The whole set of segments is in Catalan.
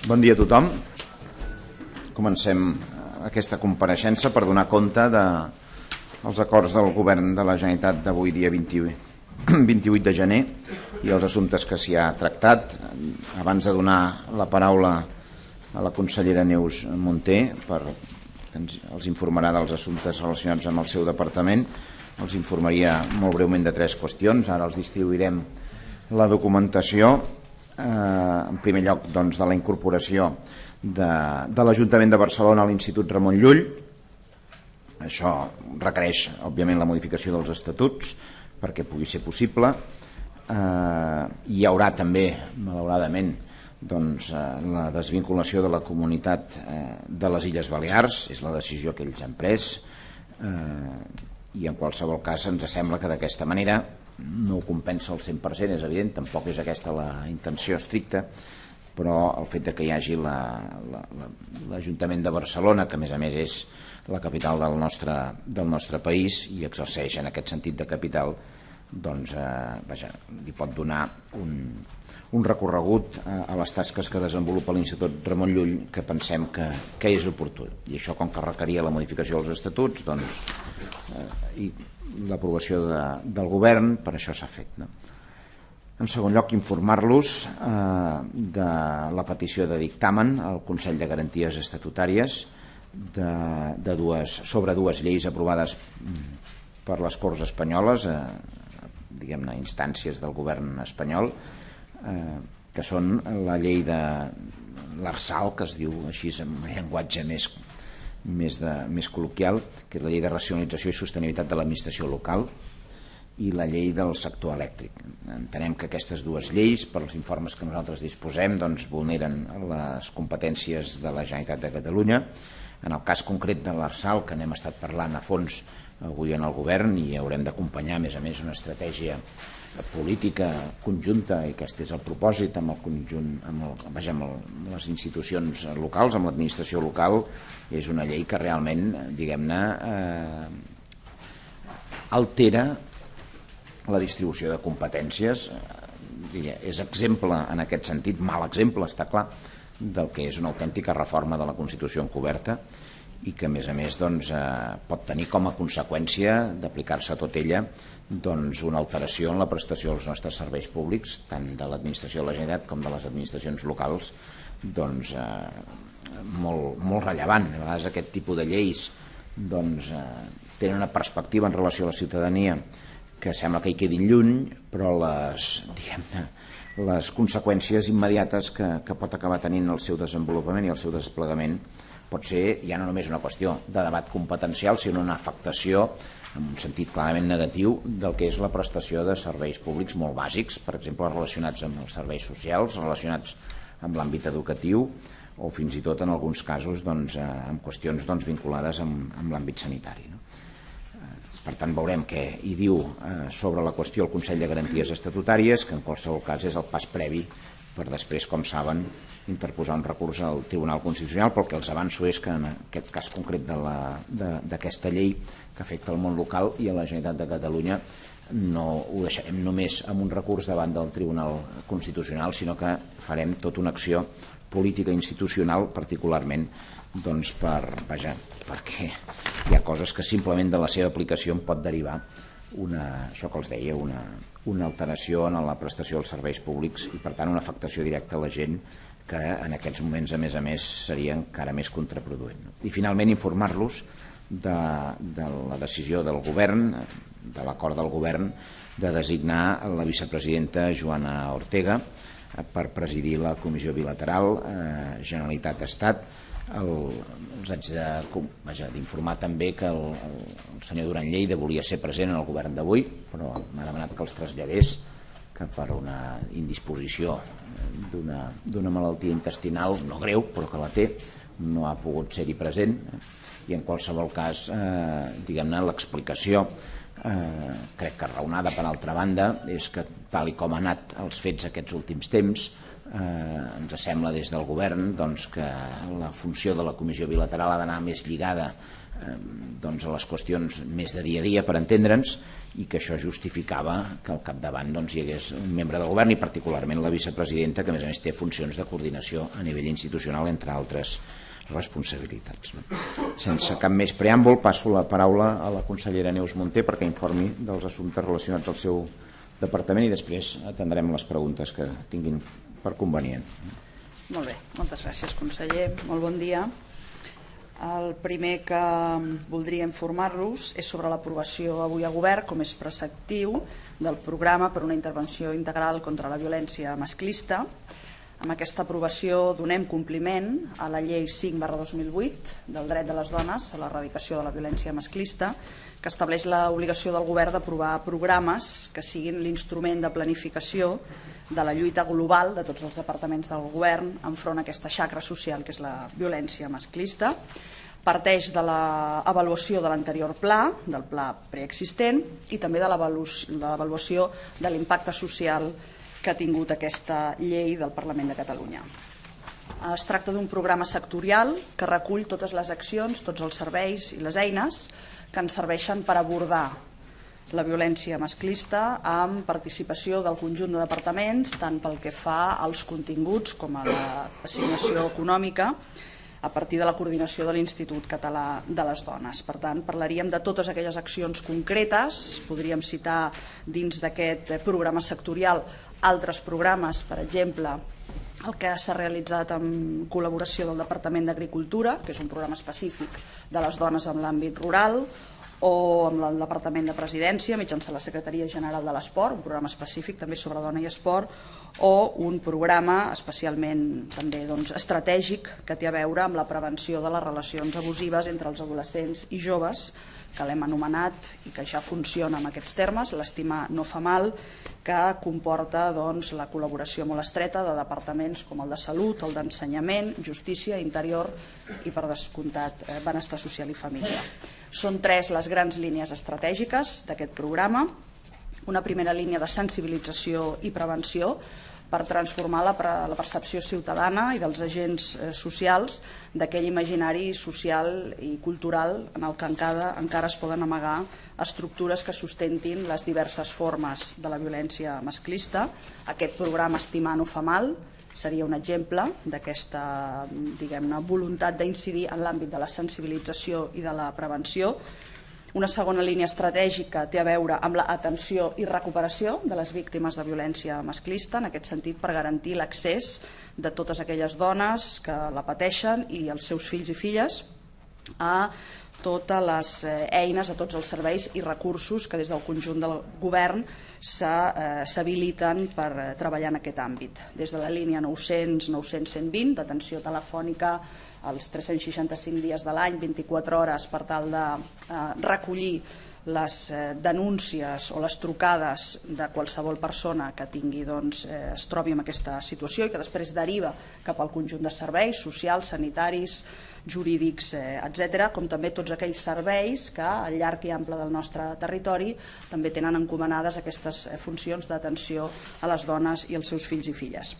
Bon dia a tothom. Comencem aquesta compareixença per donar compte dels acords del Govern de la Generalitat d'avui, dia 28 de gener, i els assumptes que s'hi ha tractat. Abans de donar la paraula a la consellera Neus Munté, que els informarà dels assumptes relacionats amb el seu departament, els informaria molt breument de 3 qüestions. Ara els distribuirem la documentació. En primer lloc, doncs, de la incorporació de l'Ajuntament de Barcelona a l'Institut Ramon Llull. Això requereix, òbviament, la modificació dels estatuts perquè pugui ser possible. Hi haurà també, malauradament, doncs, la desvinculació de la comunitat de les Illes Balears. És la decisió que ells han pres i en qualsevol cas ens sembla que d'aquesta manera no ho compensa al 100%, és evident, tampoc és aquesta la intenció estricta, però el fet que hi hagi l'Ajuntament de Barcelona, que a més és la capital del nostre país i exerceix en aquest sentit de capital, doncs li pot donar un recorregut a les tasques que desenvolupa l'Institut Ramon Llull que pensem que és oportú. I això, com que requeria la modificació dels estatuts, doncs, i l'aprovació del govern, per això s'ha fet. En segon lloc, informar-los de la petició de dictamen al Consell de Garanties Estatutàries sobre 2 lleis aprovades per les Corts Espanyoles, diguem-ne, instàncies del govern espanyol, que són la llei de l'Arsal, que es diu així en llenguatge més col·loquial, que és la llei de racionalització i sostenibilitat de l'administració local, i la llei del sector elèctric. Entenem que aquestes 2 lleis, per als informes que nosaltres disposem, doncs vulneren les competències de la Generalitat de Catalunya. En el cas concret de l'Arsal, que n'hem estat parlant a fons avui en el govern, i haurem d'acompanyar a més una estratègia política conjunta, i aquest és el propòsit, amb les institucions locals, amb l'administració local. És una llei que realment, diguem-ne, altera la distribució de competències. És exemple, en aquest sentit, mal exemple, està clar, del que és una autèntica reforma de la Constitució encoberta, i que a més doncs, pot tenir com a conseqüència d'aplicar-se a tot ella una alteració en la prestació dels nostres serveis públics, tant de l'administració de la Generalitat com de les administracions locals, molt rellevant. A vegades aquest tipus de lleis tenen una perspectiva en relació a la ciutadania que sembla que hi quedin lluny, però les conseqüències immediates que pot acabar tenint el seu desenvolupament i el seu desplegament pot ser ja no només una qüestió de debat competencial, sinó una afectació en un sentit clarament negatiu del que és la prestació de serveis públics molt bàsics, per exemple relacionats amb els serveis socials, relacionats amb l'àmbit educatiu o fins i tot en alguns casos amb qüestions vinculades amb l'àmbit sanitari. Per tant, veurem què hi diu sobre la qüestió el Consell de Garanties Estatutàries, que en qualsevol cas és el pas previ per després, com saben, interposar un recurs al Tribunal Constitucional, però el que els avanço és que en aquest cas concret d'aquesta llei que afecta el món local i a la Generalitat de Catalunya no ho deixarem només amb un recurs davant del Tribunal Constitucional, sinó que farem tota una acció política i institucional, particularment perquè hi ha coses que simplement de la seva aplicació en pot derivar això que els deia, una alteració en la prestació dels serveis públics i, per tant, una afectació directa a la gent que en aquests moments, a més, seria encara més contraproduent. I, finalment, informar-los de la decisió del govern, de l'acord del govern, de designar la vicepresidenta Joana Ortega per presidir la Comissió Bilateral Generalitat-Estat. Els haig d'informar també que el senyor Duran Lleida volia ser present en el govern d'avui, però m'ha demanat que els traslladés, que per una indisposició d'una malaltia intestinal no greu, però que la té, no ha pogut ser-hi present. I en qualsevol cas, diguem-ne, l'explicació crec que raonada per altra banda és que tal com han anat els fets aquests últims temps, ens sembla des del govern que la funció de la comissió bilateral ha d'anar més lligada a les qüestions més de dia a dia, per entendre'ns, i que això justificava que al capdavant hi hagués un membre del govern i particularment la vicepresidenta, que a més té funcions de coordinació a nivell institucional, entre altres responsabilitats. Sense cap més preàmbul, passo la paraula a la consellera Neus Munté perquè informi dels assumptes relacionats al seu departament i després atendrem les preguntes que tinguin per convenient. Molt bé, moltes gràcies, conseller. Molt bon dia. El primer que voldria informar-los és sobre l'aprovació avui a govern, com és preceptiu, del programa per una intervenció integral contra la violència masclista. Amb aquesta aprovació donem compliment a la llei 5/2008 del dret de les dones a l'erradicació de la violència masclista, que estableix l'obligació del govern d'aprovar programes que siguin l'instrument de planificació de la lluita global de tots els departaments del govern enfront a aquesta xacra social que és la violència masclista. Parteix de l'avaluació de l'anterior pla, del pla preexistent, i també de l'avaluació de l'impacte social que ha tingut aquesta llei del Parlament de Catalunya. Es tracta d'un programa sectorial que recull totes les accions, tots els serveis i les eines que ens serveixen per abordar la violència masclista amb participació del conjunt de departaments, tant pel que fa als continguts com a l'assignació econòmica, a partir de la coordinació de l'Institut Català de les Dones. Per tant, parlaríem de totes aquelles accions concretes, podríem citar dins d'aquest programa sectorial altres programes, per exemple, el que s'ha realitzat en col·laboració del Departament d'Agricultura, que és un programa específic de les dones en l'àmbit rural, o amb el Departament de Presidència, mitjançant la Secretaria General de l'Esport, un programa específic també sobre dona i esport, o un programa especialment també estratègic que té a veure amb la prevenció de les relacions abusives entre els adolescents i joves, que l'hem anomenat i que ja funciona en aquests termes, l'estimar no fa mal, que comporta la col·laboració molt estreta de departaments com el de Salut, el d'Ensenyament, Justícia, Interior i, per descomptat, Benestar Social i Família. Són 3 les grans línies estratègiques d'aquest programa. Una primera línia de sensibilització i prevenció per transformar la percepció ciutadana i dels agents socials d'aquell imaginari social i cultural en el que encara es poden amagar estructures que sustentin les diverses formes de la violència masclista. Aquest programa Estimar no fa mal seria un exemple d'aquesta voluntat d'incidir en l'àmbit de la sensibilització i de la prevenció. Una segona línia estratègica té a veure amb l'atenció i recuperació de les víctimes de violència masclista, en aquest sentit per garantir l'accés de totes aquelles dones que la pateixen i els seus fills i filles a totes les eines, a tots els serveis i recursos que des del conjunt del govern s'habiliten per treballar en aquest àmbit. Des de la línia 900 900 120 d'atenció telefònica els 365 dies de l'any, 24 hores, per tal de recollir les denúncies o les trucades de qualsevol persona que es trobi en aquesta situació i que després deriva cap al conjunt de serveis socials, sanitaris, jurídics, etc., com també tots aquells serveis que al llarg i ample del nostre territori també tenen encomanades aquestes funcions d'atenció a les dones i als seus fills i filles.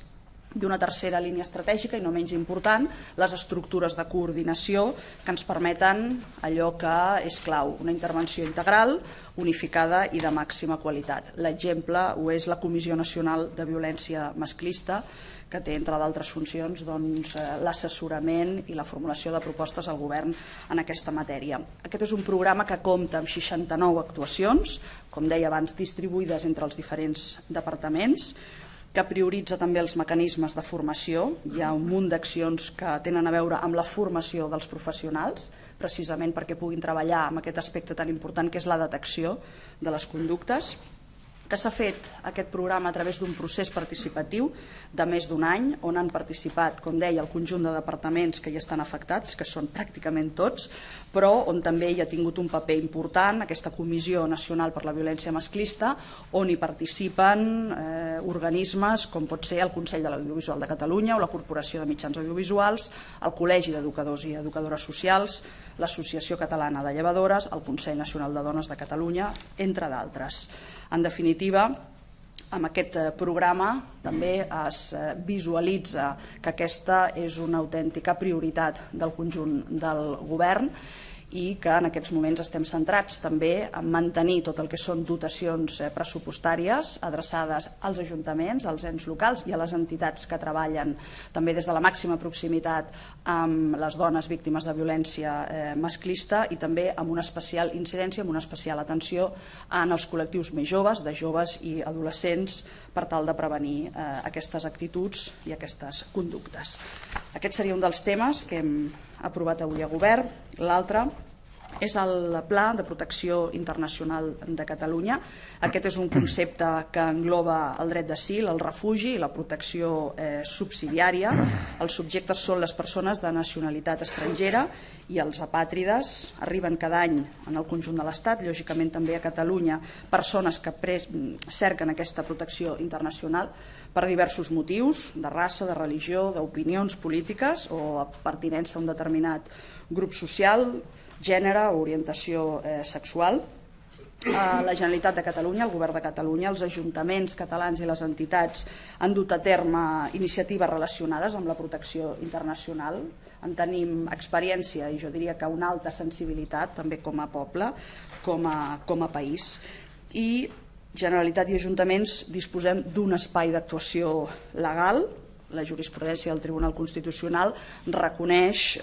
I una tercera línia estratègica, i no menys important, les estructures de coordinació que ens permeten allò que és clau, una intervenció integral, unificada i de màxima qualitat. L'exemple ho és la Comissió Nacional de Violència Masclista, que té, entre d'altres funcions, l'assessorament i la formulació de propostes al govern en aquesta matèria. Aquest és un programa que compta amb 69 actuacions, com deia abans, distribuïdes entre els diferents departaments, que prioritza també els mecanismes de formació. Hi ha un munt d'accions que tenen a veure amb la formació dels professionals, precisament perquè puguin treballar amb aquest aspecte tan important que és la detecció de les conductes, que s'ha fet aquest programa a través d'un procés participatiu de més d'un any, on han participat, com deia, el conjunt de departaments que hi estan afectats, que són pràcticament tots, però on també hi ha tingut un paper important aquesta Comissió Nacional per la Violència Masclista, on hi participen organismes com pot ser el Consell de l'Audiovisual de Catalunya o la Corporació de Mitjans Audiovisuals, el Col·legi d'Educadors i Educadores Socials, l'Associació Catalana de Llevadores, el Consell Nacional de Dones de Catalunya, entre d'altres. En definitiva, amb aquest programa també es visualitza que aquesta és una autèntica prioritat del conjunt del govern i que en aquests moments estem centrats també en mantenir tot el que són dotacions pressupostàries adreçades als ajuntaments, als ens locals i a les entitats que treballen també des de la màxima proximitat amb les dones víctimes de violència masclista i també amb una especial incidència, amb una especial atenció en els col·lectius més joves, de joves i adolescents, per tal de prevenir aquestes actituds i aquestes conductes. Aquest seria un dels temes que hem aprovat avui a govern. L'altre és el Pla de Protecció Internacional de Catalunya. Aquest és un concepte que engloba el dret d'asil, el refugi i la protecció subsidiària. Els subjectes són les persones de nacionalitat estrangera i els apàtrides. Arriben cada any en el conjunt de l'Estat, lògicament també a Catalunya, persones que cerquen aquesta protecció internacional per diversos motius, de raça, de religió, d'opinions polítiques o pertinença a un determinat grup social, gènere o orientació sexual. La Generalitat de Catalunya, el Govern de Catalunya, els ajuntaments catalans i les entitats han dut a terme iniciatives relacionades amb la protecció internacional. En tenim experiència i jo diria que una alta sensibilitat també com a poble, com a país. I Generalitat i ajuntaments disposem d'un espai d'actuació legal. La jurisprudència del Tribunal Constitucional reconeix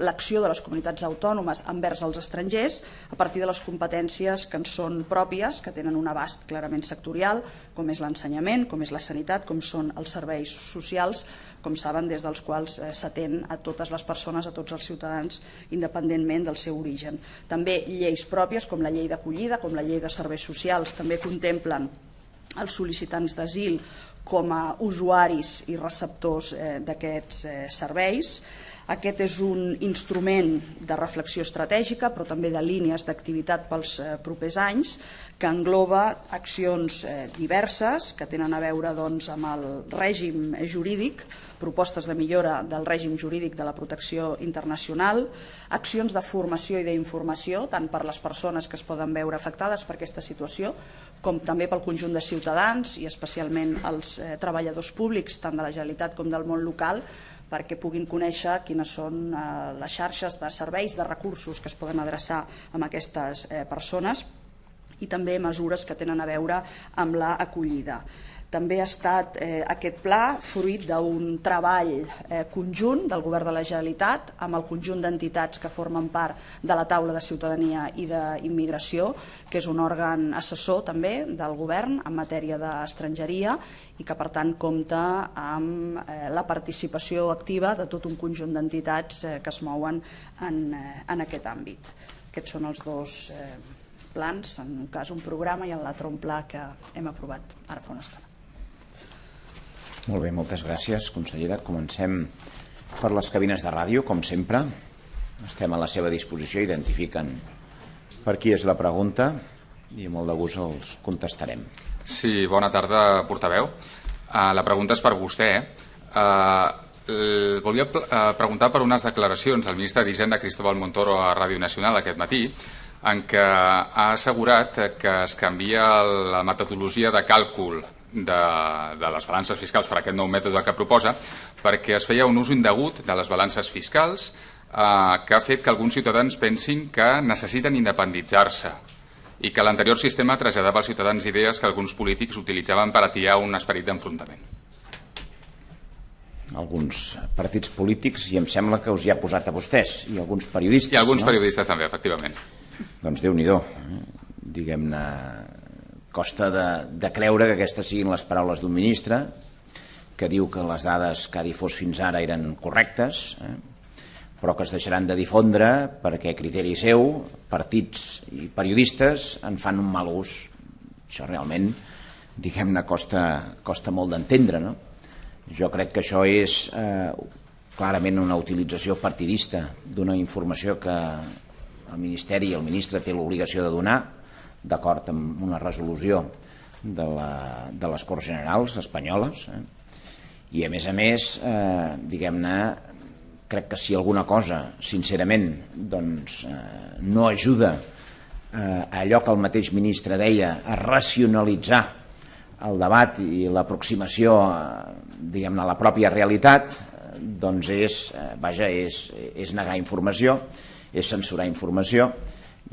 l'acció de les comunitats autònomes envers els estrangers a partir de les competències que en són pròpies, que tenen un abast clarament sectorial, com és l'ensenyament, com és la sanitat, com són els serveis socials, com saben, des dels quals s'atén a totes les persones, a tots els ciutadans, independentment del seu origen. També lleis pròpies, com la llei d'acollida, com la llei de serveis socials, també contemplen els sol·licitants d'asil com a usuaris i receptors d'aquests serveis. Aquest és un instrument de reflexió estratègica, però també de línies d'activitat pels propers anys, que engloba accions diverses que tenen a veure amb el règim jurídic, propostes de millora del règim jurídic de la protecció internacional, accions de formació i d'informació, tant per les persones que es poden veure afectades per aquesta situació, com també pel conjunt de ciutadans i especialment els treballadors públics, tant de la Generalitat com del món local, perquè puguin conèixer quines són les xarxes de serveis, de recursos que es poden adreçar a aquestes persones i també mesures que tenen a veure amb l'acollida. També ha estat aquest pla fruit d'un treball conjunt del Govern de la Generalitat amb el conjunt d'entitats que formen part de la taula de ciutadania i d'immigració, que és un òrgan assessor també del Govern en matèria d'estrangeria i que per tant compta amb la participació activa de tot un conjunt d'entitats que es mouen en aquest àmbit. Aquests són els dos plans, en un cas un programa i en l'altre un pla que hem aprovat ara fa una estona. Molt bé, moltes gràcies, consellera. Comencem per les cabines de ràdio, com sempre. Estem a la seva disposició, identifiquen per qui és la pregunta i amb molt de gust els contestarem. Sí, bona tarda, portaveu. La pregunta és per vostè. Volia preguntar per unes declaracions del ministre d'Hisenda, Cristóbal Montoro, a Ràdio Nacional aquest matí, en què ha assegurat que es canvia la metodologia de càlcul de les balances fiscals per aquest nou mètode que proposa, perquè es feia un ús indegut de les balances fiscals que ha fet que alguns ciutadans pensin que necessiten independitzar-se i que l'anterior sistema traslladava als ciutadans idees que alguns polítics utilitzaven per atiar un esperit d'enfrontament. Alguns partits polítics, i em sembla que us hi ha posat a vostès, i alguns periodistes. I alguns periodistes també, efectivament. Doncs Déu-n'hi-do, diguem-ne, costa de creure que aquestes siguin les paraules d'un ministre que diu que les dades que ha difós fins ara eren correctes, però que es deixaran de difondre perquè a criteri seu, partits i periodistes en fan un mal ús. Això realment, diguem-ne, costa molt d'entendre, no? Jo crec que això és clarament una utilització partidista d'una informació que el Ministeri i el ministre té l'obligació de donar, d'acord amb una resolució de les Corts Generals espanyoles, i a més, diguem-ne, crec que si alguna cosa, sincerament, doncs no ajuda a allò que el mateix ministre deia, a racionalitzar el debat i l'aproximació diguem-ne a la pròpia realitat doncs és negar informació, és censurar informació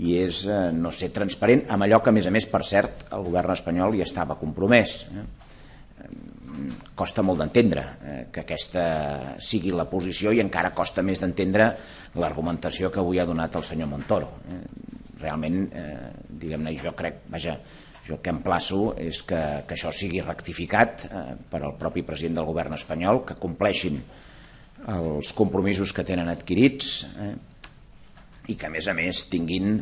i és no ser transparent amb allò que a més, per cert, el govern espanyol hi estava compromès. Costa molt d'entendre que aquesta sigui la posició i encara costa més d'entendre l'argumentació que avui ha donat el senyor Montoro. Realment, diguem-ne, jo crec, jo el que emplaço és que això sigui rectificat per al propi president del govern espanyol, que compleixin els compromisos que tenen adquirits i que a més tinguin,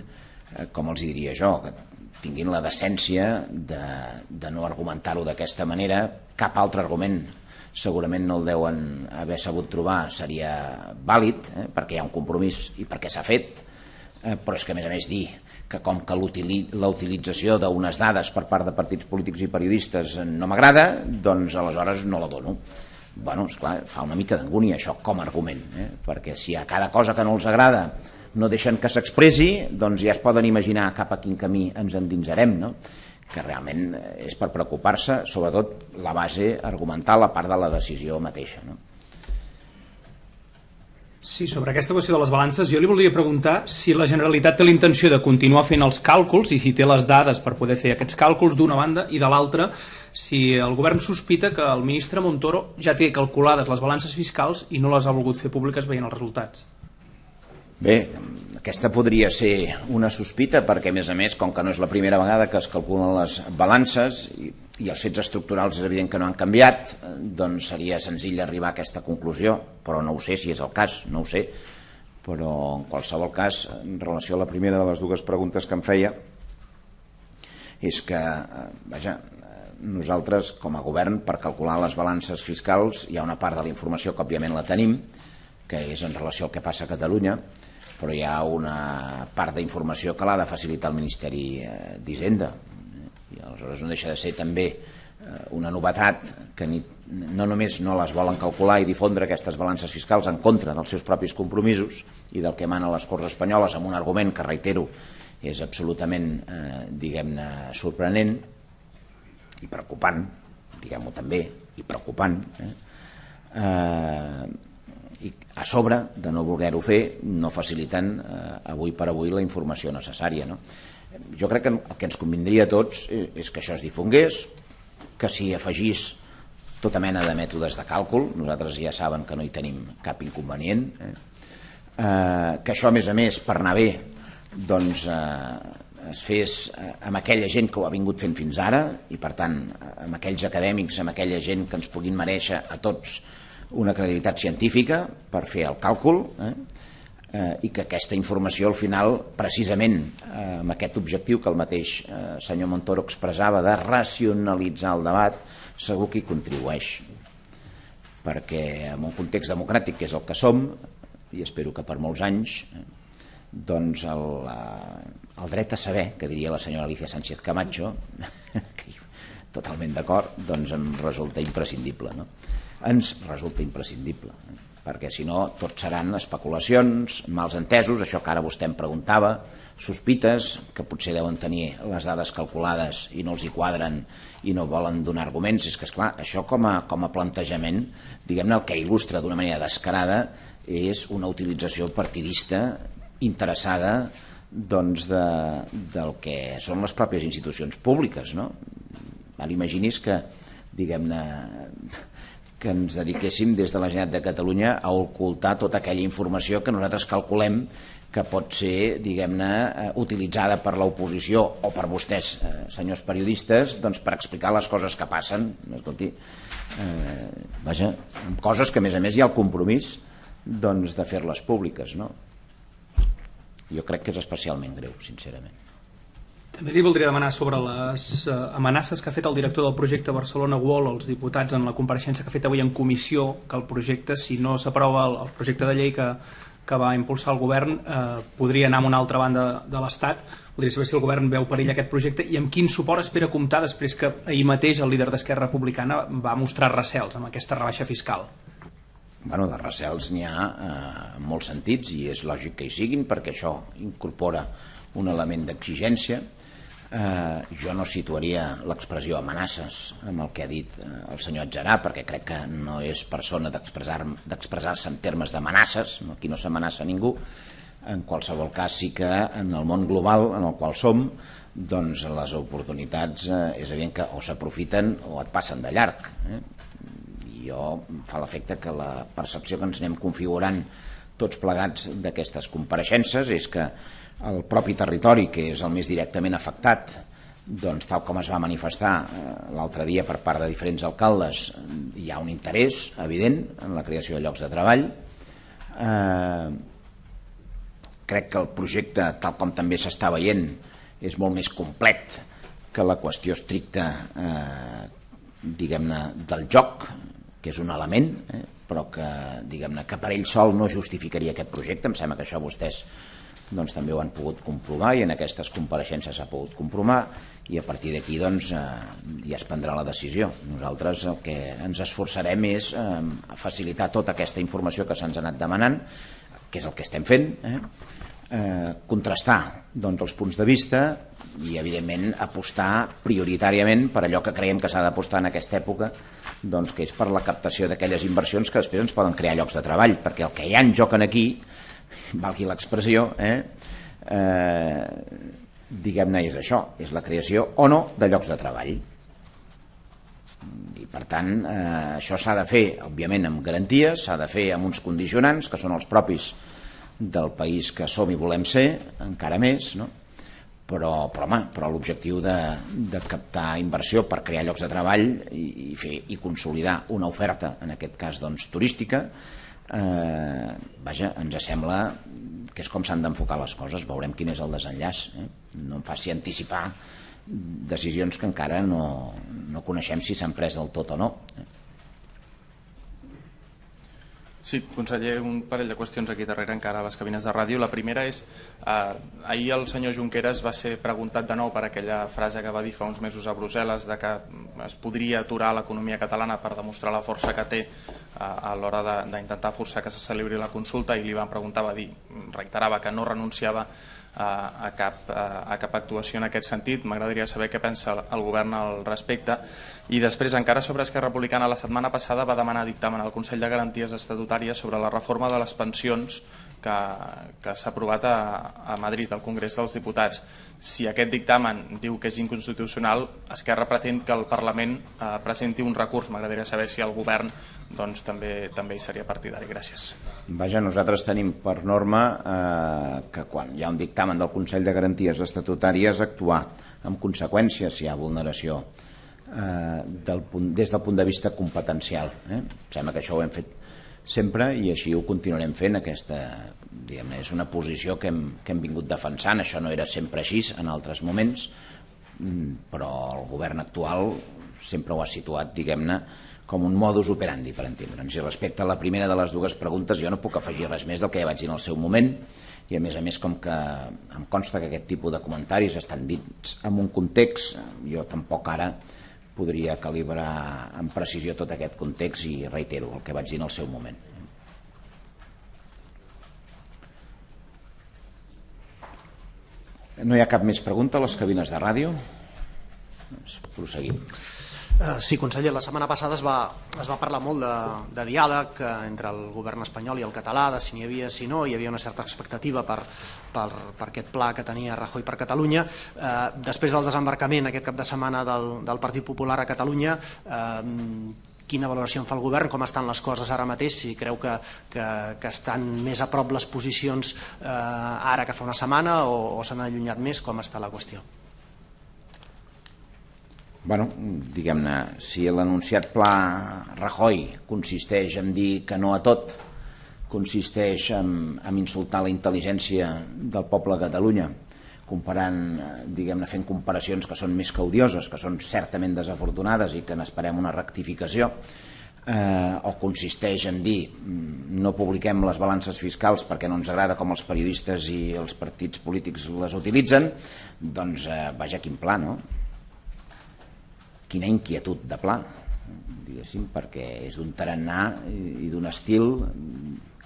com els diria jo, que tinguin la decència de no argumentar-ho d'aquesta manera. Cap altre argument segurament no el deuen haver sabut trobar, seria vàlid, perquè hi ha un compromís i perquè s'ha fet, però és que a més dir que com que la utilització d'unes dades per part de partits polítics i periodistes no m'agrada, doncs aleshores no la dono. Bueno, esclar, fa una mica d'angúnia això com a argument, perquè si a cada cosa que no els agrada no deixen que s'expressi, doncs ja es poden imaginar cap a quin camí ens endinsarem, no? Que realment és per preocupar-se, sobretot la base argumental, a part de la decisió mateixa, no? Sí, sobre aquesta qüestió de les balances, jo li voldria preguntar si la Generalitat té la intenció de continuar fent els càlculs i si té les dades per poder fer aquests càlculs d'una banda, i de l'altra, si el govern sospita que el ministre Montoro ja té calculades les balances fiscals i no les ha volgut fer públiques veient els resultats. Bé, aquesta podria ser una sospita perquè, a més, com que no és la primera vegada que es calculen les balances i els fets estructurals és evident que no han canviat, doncs seria senzill arribar a aquesta conclusió, però no ho sé si és el cas, no ho sé. Però en qualsevol cas, en relació a la primera de les dues preguntes que em feia, és que, nosaltres com a govern, per calcular les balances fiscals, hi ha una part de la informació que òbviament la tenim, que és en relació al que passa a Catalunya, però hi ha una part d'informació que l'ha de facilitar el Ministeri d'Hisenda. I aleshores no deixa de ser també una novetat que no només no les volen calcular i difondre aquestes balances fiscals en contra dels seus propis compromisos i del que emanen les Corts espanyoles amb un argument que, reitero, és absolutament, diguem-ne, sorprenent i preocupant, diguem-ho també, i preocupant, i a sobre de no voler-ho fer no faciliten avui per avui la informació necessària, no? Jo crec que el que ens convindria a tots és que això es difongués, que s'hi afegís tota mena de mètodes de càlcul, nosaltres ja saben que no hi tenim cap inconvenient, que això a més per anar bé doncs es fes amb aquella gent que ho ha vingut fent fins ara i per tant amb aquells acadèmics, amb aquella gent que ens puguin mereixer a tots una credibilitat científica per fer el càlcul, i que aquesta informació al final, precisament amb aquest objectiu que el mateix senyor Montoro expressava de racionalitzar el debat, segur que hi contribueix. Perquè en un context democràtic que és el que som, i espero que per molts anys, doncs el dret a saber, que diria la senyora Alicia Sánchez Camacho, totalment d'acord, doncs em resulta imprescindible, no? Ens resulta imprescindible, perquè si no tot seran especulacions, mals entesos, això que ara vostè em preguntava, sospites, que potser deuen tenir les dades calculades i no els hi quadren i no volen donar arguments. És que, esclar, això com a plantejament, diguem-ne, el que il·lustra d'una manera descarada és una utilització partidista interessada doncs del que són les pròpies institucions públiques, no? Imagini's que, diguem-ne, que ens dediquéssim des de la Generalitat de Catalunya a ocultar tota aquella informació que nosaltres calculem que pot ser, diguem-ne, utilitzada per l'oposició o per vostès, senyors periodistes, doncs per explicar les coses que passen. Escolti, coses que a més hi ha el compromís doncs, de fer-les públiques, no? Jo crec que és especialment greu, sincerament. També li voldria demanar sobre les amenaces que ha fet el director del projecte Barcelona World als diputats en la compareixença que ha fet avui en comissió, que el projecte, si no s'aprova el projecte de llei que va impulsar el govern, podria anar a una altra banda de l'Estat. Voldria saber si el govern veu perill aquest projecte i amb quin suport espera comptar després que ahir mateix el líder d'Esquerra Republicana va mostrar recels amb aquesta rebaixa fiscal. Bueno, de recels n'hi ha en molts sentits i és lògic que hi siguin perquè això incorpora un element d'exigència. Jo no situaria l'expressió amenaces amb el que ha dit el senyor Adgerà, perquè crec que no és persona d'expressar-se en termes d'amenaces, aquí no s'amenaça ningú. En qualsevol cas sí que en el món global en el qual som, doncs les oportunitats és evident que o s'aprofiten o et passen de llarg. Jo em fa l'efecte que la percepció que ens anem configurant tots plegats d'aquestes compareixences és que el propi territori, que és el més directament afectat, doncs, tal com es va manifestar l'altre dia per part de diferents alcaldes, hi ha un interès evident en la creació de llocs de treball. Crec que el projecte, tal com també s'està veient, és molt més complet que la qüestió estricta diguem-ne del joc, que és un element, però que, diguem-ne, que per ell sol no justificaria aquest projecte. Em sembla que això vostès doncs, també ho han pogut comprovar i en aquestes compareixences s'ha pogut comprovar i a partir d'aquí doncs, ja es prendrà la decisió. Nosaltres el que ens esforçarem és a facilitar tota aquesta informació que se'ns ha anat demanant, que és el que estem fent, contrastar doncs, els punts de vista i evidentment apostar prioritàriament per allò que creiem que s'ha d'apostar en aquesta època, doncs, que és per la captació d'aquelles inversions que després ens poden crear llocs de treball, perquè el que hi ha en joc aquí, valgui l'expressió, diguem-ne és això, és la creació o no de llocs de treball. I per tant això s'ha de fer òbviament amb garanties, s'ha de fer amb uns condicionants que són els propis del país que som i volem ser, encara més, no? Però l'objectiu de captar inversió per crear llocs de treball i consolidar una oferta, en aquest cas doncs, turística, ens sembla que és com s'han d'enfocar les coses. Veurem quin és el desenllaç. No em faci anticipar decisions que encara no coneixem si s'han pres del tot o no. Sí, conseller, un parell de qüestions aquí darrere encara a les cabines de ràdio. La primera és, ahir el senyor Junqueras va ser preguntat de nou per aquella frase que va dir fa uns mesos a Brussel·les de que es podria aturar l'economia catalana per demostrar la força que té a l'hora d'intentar forçar que se celebri la consulta, i li van preguntar, reiterava que no renunciava a cap actuació en aquest sentit. M'agradaria saber què pensa el govern al respecte. I després, encara sobre Esquerra Republicana, la setmana passada va demanar dictamen al Consell de Garanties Estatutàries sobre la reforma de les pensions que s'ha aprovat a Madrid, al Congrés dels Diputats. Si aquest dictamen diu que és inconstitucional, Esquerra pretén que el Parlament presenti un recurs. M'agradaria saber si el govern també hi seria partidari. Gràcies. Nosaltres tenim per norma que quan hi ha un dictamen del Consell de Garanties Estatutàries actuar en conseqüència si hi ha vulneració des del punt de vista competencial. Em sembla que això ho hem fet sempre i així ho continuarem fent. Aquesta és una posició que hem vingut defensant. Això no era sempre així en altres moments, però el govern actual sempre ho ha situat, diguem-ne, com un modus operandi, per entendre'ns. I respecte a la primera de les dues preguntes, jo no puc afegir res més del que ja vaig dir en el seu moment, i a més com que em consta que aquest tipus de comentaris estan dits en un context, jo tampoc ara podria calibrar amb precisió tot aquest context i reitero el que vaig dir en el seu moment. No hi ha cap més pregunta a les cabines de ràdio? Proseguim. Sí, conseller, la setmana passada es va parlar molt de diàleg entre el govern espanyol i el català, de si n'hi havia, si no, hi havia una certa expectativa per aquest pla que tenia Rajoy per Catalunya. Després del desembarcament aquest cap de setmana del Partit Popular a Catalunya, quina valoració en fa el govern, com estan les coses ara mateix, si creu que estan més a prop les posicions ara que fa una setmana o s'han allunyat més, com està la qüestió? Diguem-ne, si l'anunciat pla Rajoy consisteix en dir que no a tot, consisteix en insultar la intel·ligència del poble de Catalunya, comparant, diguem-ne, fent comparacions que són més que odioses, que són certament desafortunades i que n'esperem una rectificació, o consisteix en dir no publiquem les balances fiscals perquè no ens agrada com els periodistes i els partits polítics les utilitzen, doncs vaja, quin pla, no? Quina inquietud de pla, diguéssim, perquè és d'un tarannà i d'un estil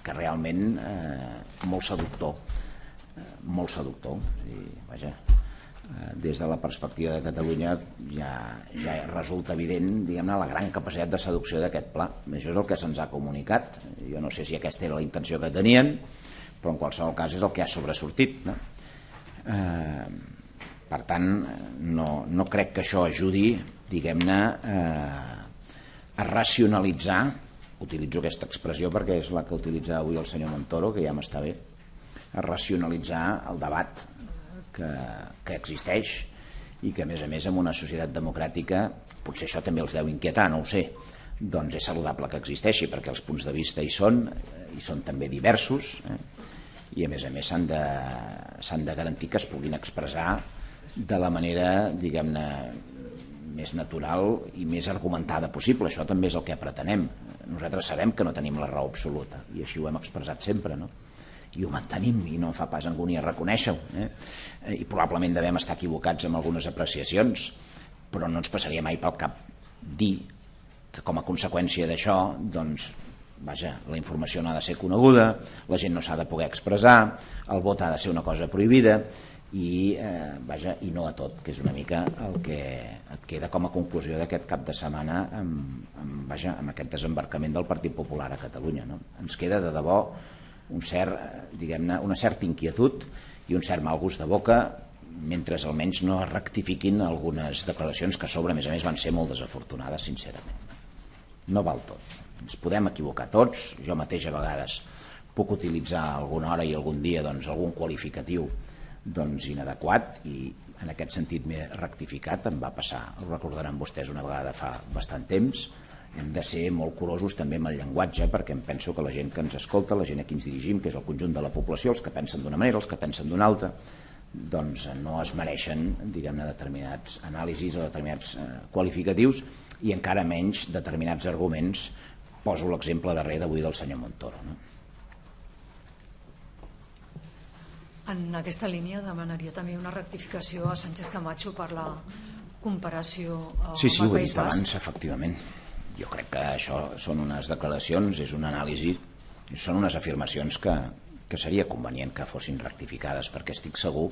que realment molt seductor. Molt seductor. Vaja, des de la perspectiva de Catalunya ja resulta evident, diguem-ne, la gran capacitat de seducció d'aquest pla. Això és el que se'ns ha comunicat. Jo no sé si aquesta era la intenció que tenien, però en qualsevol cas és el que ha sobresortit, no? Per tant, no crec que això ajudi, diguem-ne, a racionalitzar, utilitzo aquesta expressió perquè és la que utilitza avui el senyor Montoro, que ja m'està bé, a racionalitzar el debat que existeix i que, a més, en una societat democràtica, potser això també els deu inquietar, no ho sé, doncs és saludable que existeixi, perquè els punts de vista hi són també diversos, i a més s'han de garantir que es puguin expressar de la manera, diguem-ne, més natural i més argumentada possible. Això també és el que pretenem. Nosaltres sabem que no tenim la raó absoluta i així ho hem expressat sempre, no? I ho mantenim i no em fa pas angúnia reconèixer-ho, i probablement devem estar equivocats amb algunes apreciacions, però no ens passaria mai pel cap dir que com a conseqüència d'això, doncs, vaja, la informació no ha de ser coneguda, la gent no s'ha de poder expressar, el vot ha de ser una cosa prohibida i no a tot, que és una mica el que et queda com a conclusió d'aquest cap de setmana amb aquest desembarcament del Partit Popular a Catalunya, no? Ens queda de debò una certa inquietud i un cert mal gust de boca mentre almenys no es rectifiquin algunes declaracions que a sobre, a més, van ser molt desafortunades, sincerament. No val tot. Ens podem equivocar tots, jo mateix a vegades puc utilitzar alguna hora i algun dia algun qualificatiu inadequat i en aquest sentit m'he rectificat, em va passar, ho recordaran vostès una vegada fa bastant temps. Hem de ser molt curosos també amb el llenguatge perquè em penso que la gent que ens escolta, la gent a qui ens dirigim, que és el conjunt de la població, els que pensen d'una manera, els que pensen d'una altra, doncs no es mereixen, diguem-ne, determinats anàlisis o determinats qualificatius i encara menys determinats arguments. Poso l'exemple darrer d'avui del senyor Montoro, no? En aquesta línia demanaria també una rectificació a Sánchez Camacho per la comparació amb el País Basc. Sí, ho he dit abans, efectivament. Jo crec que això són unes declaracions, és una anàlisi, són unes afirmacions que seria convenient que fossin rectificades, perquè estic segur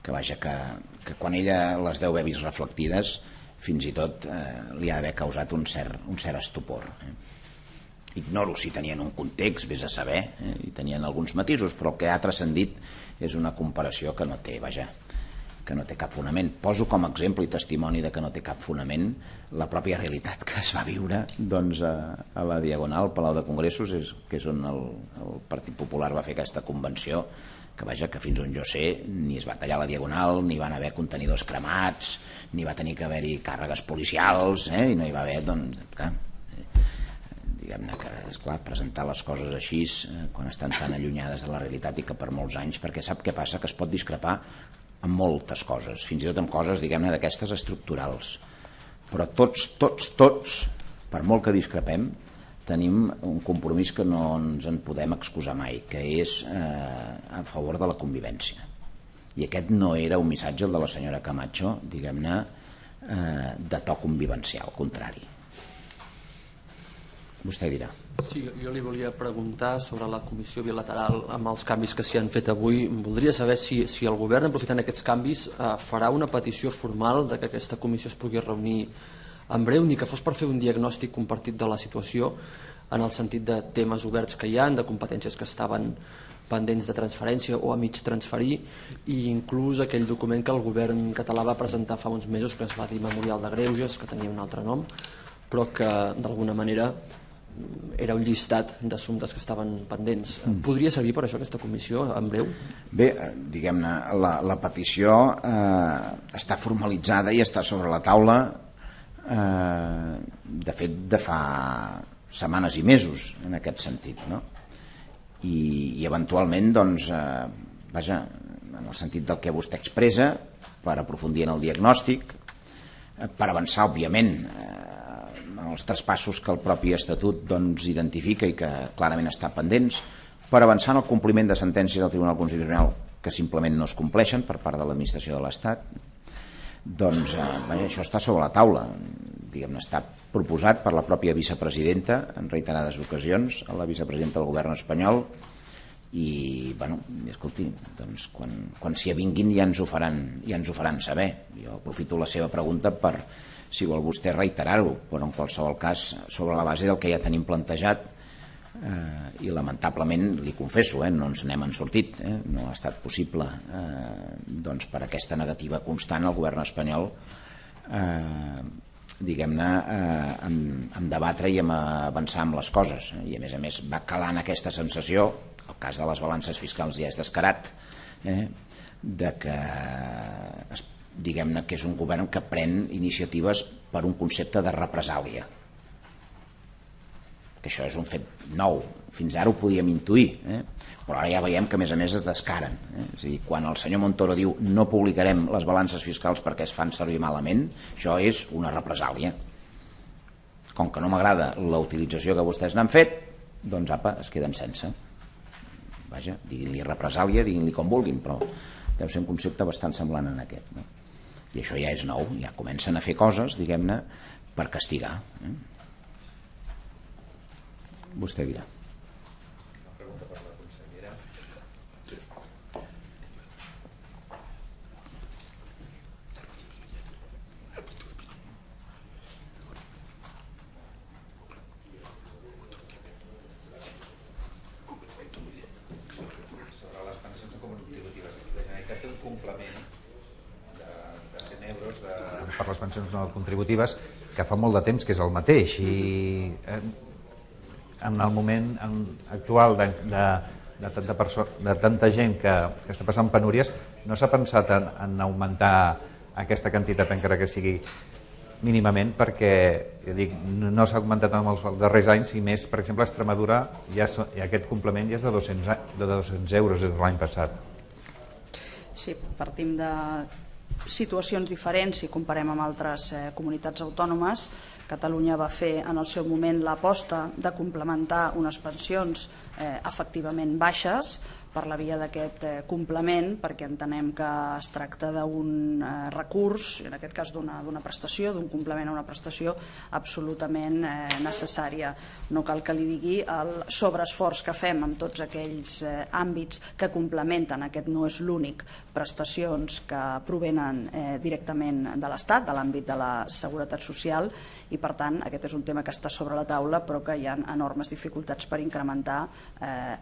que quan ella les deu haver vist reflectides, fins i tot li ha d'haver causat un cert estupor. Ignoro si tenien un context, vés a saber, i tenien alguns matisos, però el que ha transcendit és una comparació que no té cap fonament. Poso com a exemple i testimoni de que no té cap fonament la pròpia realitat que es va viure a la Diagonal, al Palau de Congressos, que és on el Partit Popular va fer aquesta convenció, que fins on jo sé ni es va tallar la Diagonal, ni van haver contenidors cremats, ni va tenir que haver-hi càrregues policials, i no hi va haver, diguem-ne que, esclar, presentar les coses així quan estan tan allunyades de la realitat i que per molts anys, perquè sap què passa? Que es pot discrepar amb moltes coses, fins i tot amb coses, diguem-ne, d'aquestes estructurals. Però tots, per molt que discrepem, tenim un compromís que no ens en podem excusar mai, que és a favor de la convivència. I aquest no era un missatge, el de la senyora Camacho, diguem-ne, de to convivencial, al contrari. Vostè dirà. Sí, jo li volia preguntar sobre la comissió bilateral amb els canvis que s'hi han fet avui. Voldria saber si el govern, aprofitant aquests canvis, farà una petició formal de que aquesta comissió es pugui reunir en breu, ni que fos per fer un diagnòstic compartit de la situació en el sentit de temes oberts que hi ha, de competències que estaven pendents de transferència o a mig transferir, i inclús aquell document que el govern català va presentar fa uns mesos, que es va dir Memorial de Greuges, que tenia un altre nom, però que d'alguna manera era un llistat d'assumptes que estaven pendents. Podria servir per això aquesta comissió en breu? Bé, diguem-ne, la petició està formalitzada i està sobre la taula, de fet, de fa setmanes i mesos, en aquest sentit, no? I eventualment, doncs, vaja, en el sentit del que vostè expressa, per aprofundir en el diagnòstic, per avançar, òbviament, en els traspassos que el propi Estatut identifica i que clarament està pendents, per avançar en el compliment de sentències del Tribunal Constitucional que simplement no es compleixen per part de l'administració de l'Estat. Doncs això està sobre la taula, diguem-ne, està proposat per la pròpia vicepresidenta en reiterades ocasions, la vicepresidenta del govern espanyol, i, bueno, escolti, doncs, quan s'hi avinguin ja ens ho faran saber. Jo aprofito la seva pregunta per, si vol vostè, reiterar-ho, però en qualsevol cas sobre la base del que ja tenim plantejat, i lamentablement, li confesso, no ens n'hem sortit, no ha estat possible doncs per aquesta negativa constant al govern espanyol, diguem-ne, en debatre i en avançar amb les coses, i a més va calant aquesta sensació, el cas de les balances fiscals ja és descarat, de que, diguem-ne, que és un govern que pren iniciatives per un concepte de represàlia, que això és un fet nou. Fins ara ho podíem intuir, però ara ja veiem que a més es descaren. És a dir, quan el senyor Montoro diu no publicarem les balances fiscals perquè es fan servir malament, això és una represàlia. Com que no m'agrada la utilització que vostès n'han fet, doncs apa, es queden sense. Vaja, diguin-li represàlia, diguin-li com vulguin, però deu ser un concepte bastant semblant en aquest. I això ja és nou, ja comencen a fer coses, diguem-ne, per castigar. Vostè dirà. Una pregunta per la consellera. Sobre les pensions contributives, la Generalitat té un complement de 100 euros per les pensions no contributives que fa molt de temps que és el mateix, i en el moment actual de tanta gent que està passant penúries, no s'ha pensat en augmentar aquesta quantitat encara que sigui mínimament, perquè ja dic, no s'ha augmentat en els darrers anys, i més, per exemple, a Extremadura aquest complement ja és de 200 euros des de l'any passat. Sí, partim de situacions diferents si comparem amb altres comunitats autònomes. Catalunya va fer en el seu moment l'aposta de complementar unes pensions efectivament baixes per la via d'aquest complement, perquè entenem que es tracta d'un recurs, en aquest cas d'una prestació, d'un complement a una prestació absolutament necessària. No cal que li digui el sobreesforç que fem en tots aquells àmbits que complementen, aquest no és l'únic, prestacions que provenen directament de l'Estat, de l'àmbit de la seguretat social, i per tant aquest és un tema que està sobre la taula, però que hi ha enormes dificultats per incrementar